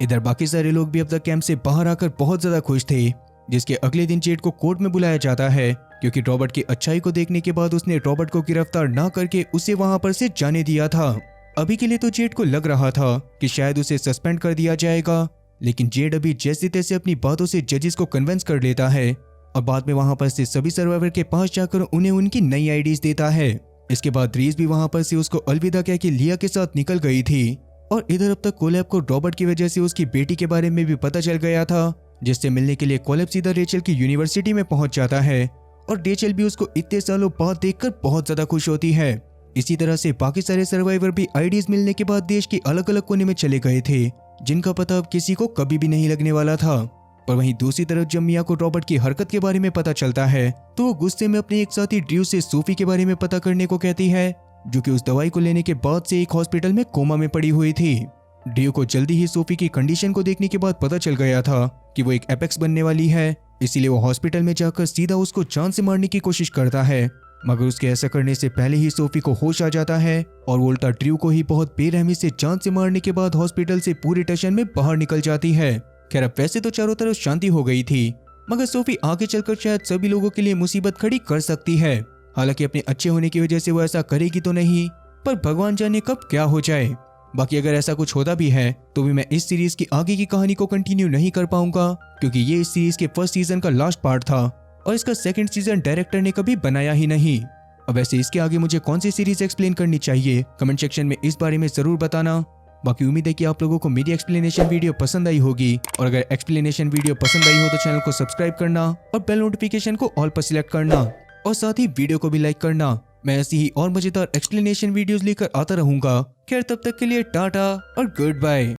इधर बाकी सारे लोग भी अब तक कैंप से बाहर आकर बहुत ज्यादा खुश थे, जिसके अगले दिन जेड को कोर्ट में बुलाया जाता है, क्योंकि रॉबर्ट की अच्छाई को देखने के बाद उसने रॉबर्ट को गिरफ्तार ना करके उसे वहां पर से जाने दिया था। अभी के लिए तो जेड को लग रहा था कि शायद उसे सस्पेंड कर दिया जाएगा, लेकिन जेड अभी जैसे तैसे अपनी बातों से जजेस को कन्विंस कर लेता है और बाद में वहां पर से सभी सर्वाइवर के पास जाकर उन्हें उनकी नई आईडीज देता है। इसके बाद रीज भी वहां पर से उसको अलविदा कह के लिया के साथ निकल गई थी और इधर अब तक कोलेब को रॉबर्ट की वजह से उसकी बेटी के बारे में भी पता चल गया था, जिससे मिलने के लिए कोलेब सीधा रेचल की यूनिवर्सिटी में पहुंच जाता है और रेचल भी उसको इतने सालों बाद देखकर बहुत ज्यादा खुश होती है। इसी तरह से बाकी सारे सर्वाइवर भी आईडीज मिलने के बाद देश के अलग अलग कोने में चले गए थे, जिनका पता अब किसी को कभी भी नहीं लगने वाला था। पर वहीं दूसरी तरफ जब मिया को रॉबर्ट की हरकत के बारे में पता चलता है, तो वो गुस्से में अपने एक साथी ड्रू से सोफी के बारे में पता करने को कहती है, जो कि उस दवाई को लेने के बाद से एक हॉस्पिटल में कोमा में पड़ी हुई थी। ड्रू को जल्दी ही सोफी की कंडीशन को देखने के बाद पता चल गया था कि वो एक एपेक्स बनने वाली है, इसीलिए वो हॉस्पिटल में जाकर सीधा उसको जान से मारने की कोशिश करता है, मगर उसके ऐसा करने से पहले ही सोफी को होश आ जाता है और वो उल्टा ड्रू को ही बहुत बेरहमी से जान से मारने के बाद हॉस्पिटल से पूरे टेंशन में बाहर निकल जाती है। खैर अब वैसे तो चारों तरफ शांति हो गई थी, मगर सोफी आगे चलकर शायद सभी लोगों के लिए मुसीबत खड़ी कर सकती है। हालांकि अपने अच्छे होने की वजह से वो ऐसा करेगी तो नहीं, पर भगवान जाने कब क्या हो जाए। बाकी अगर ऐसा कुछ होता भी है तो भी मैं इस सीरीज की आगे की कहानी को कंटिन्यू नहीं कर पाऊंगा, क्योंकि ये इस सीरीज के फर्स्ट सीजन का लास्ट पार्ट था और इसका सेकंड सीजन डायरेक्टर ने कभी बनाया ही नहीं। अब वैसे इसके आगे मुझे कौन सी सीरीज एक्सप्लेन करनी चाहिए, कमेंट सेक्शन में इस बारे में जरूर बताना। बाकी उम्मीद है कि आप लोगों को मेरी एक्सप्लेनेशन वीडियो पसंद आई होगी, और अगर एक्सप्लेनेशन वीडियो पसंद आई हो तो चैनल को सब्सक्राइब करना और बेल नोटिफिकेशन को ऑल पर सिलेक्ट करना, और साथ ही वीडियो को भी लाइक करना। मैं ऐसी ही और मजेदार एक्सप्लेनेशन वीडियोस लेकर आता रहूंगा। खैर तब तक के लिए टाटा और गुड बाय।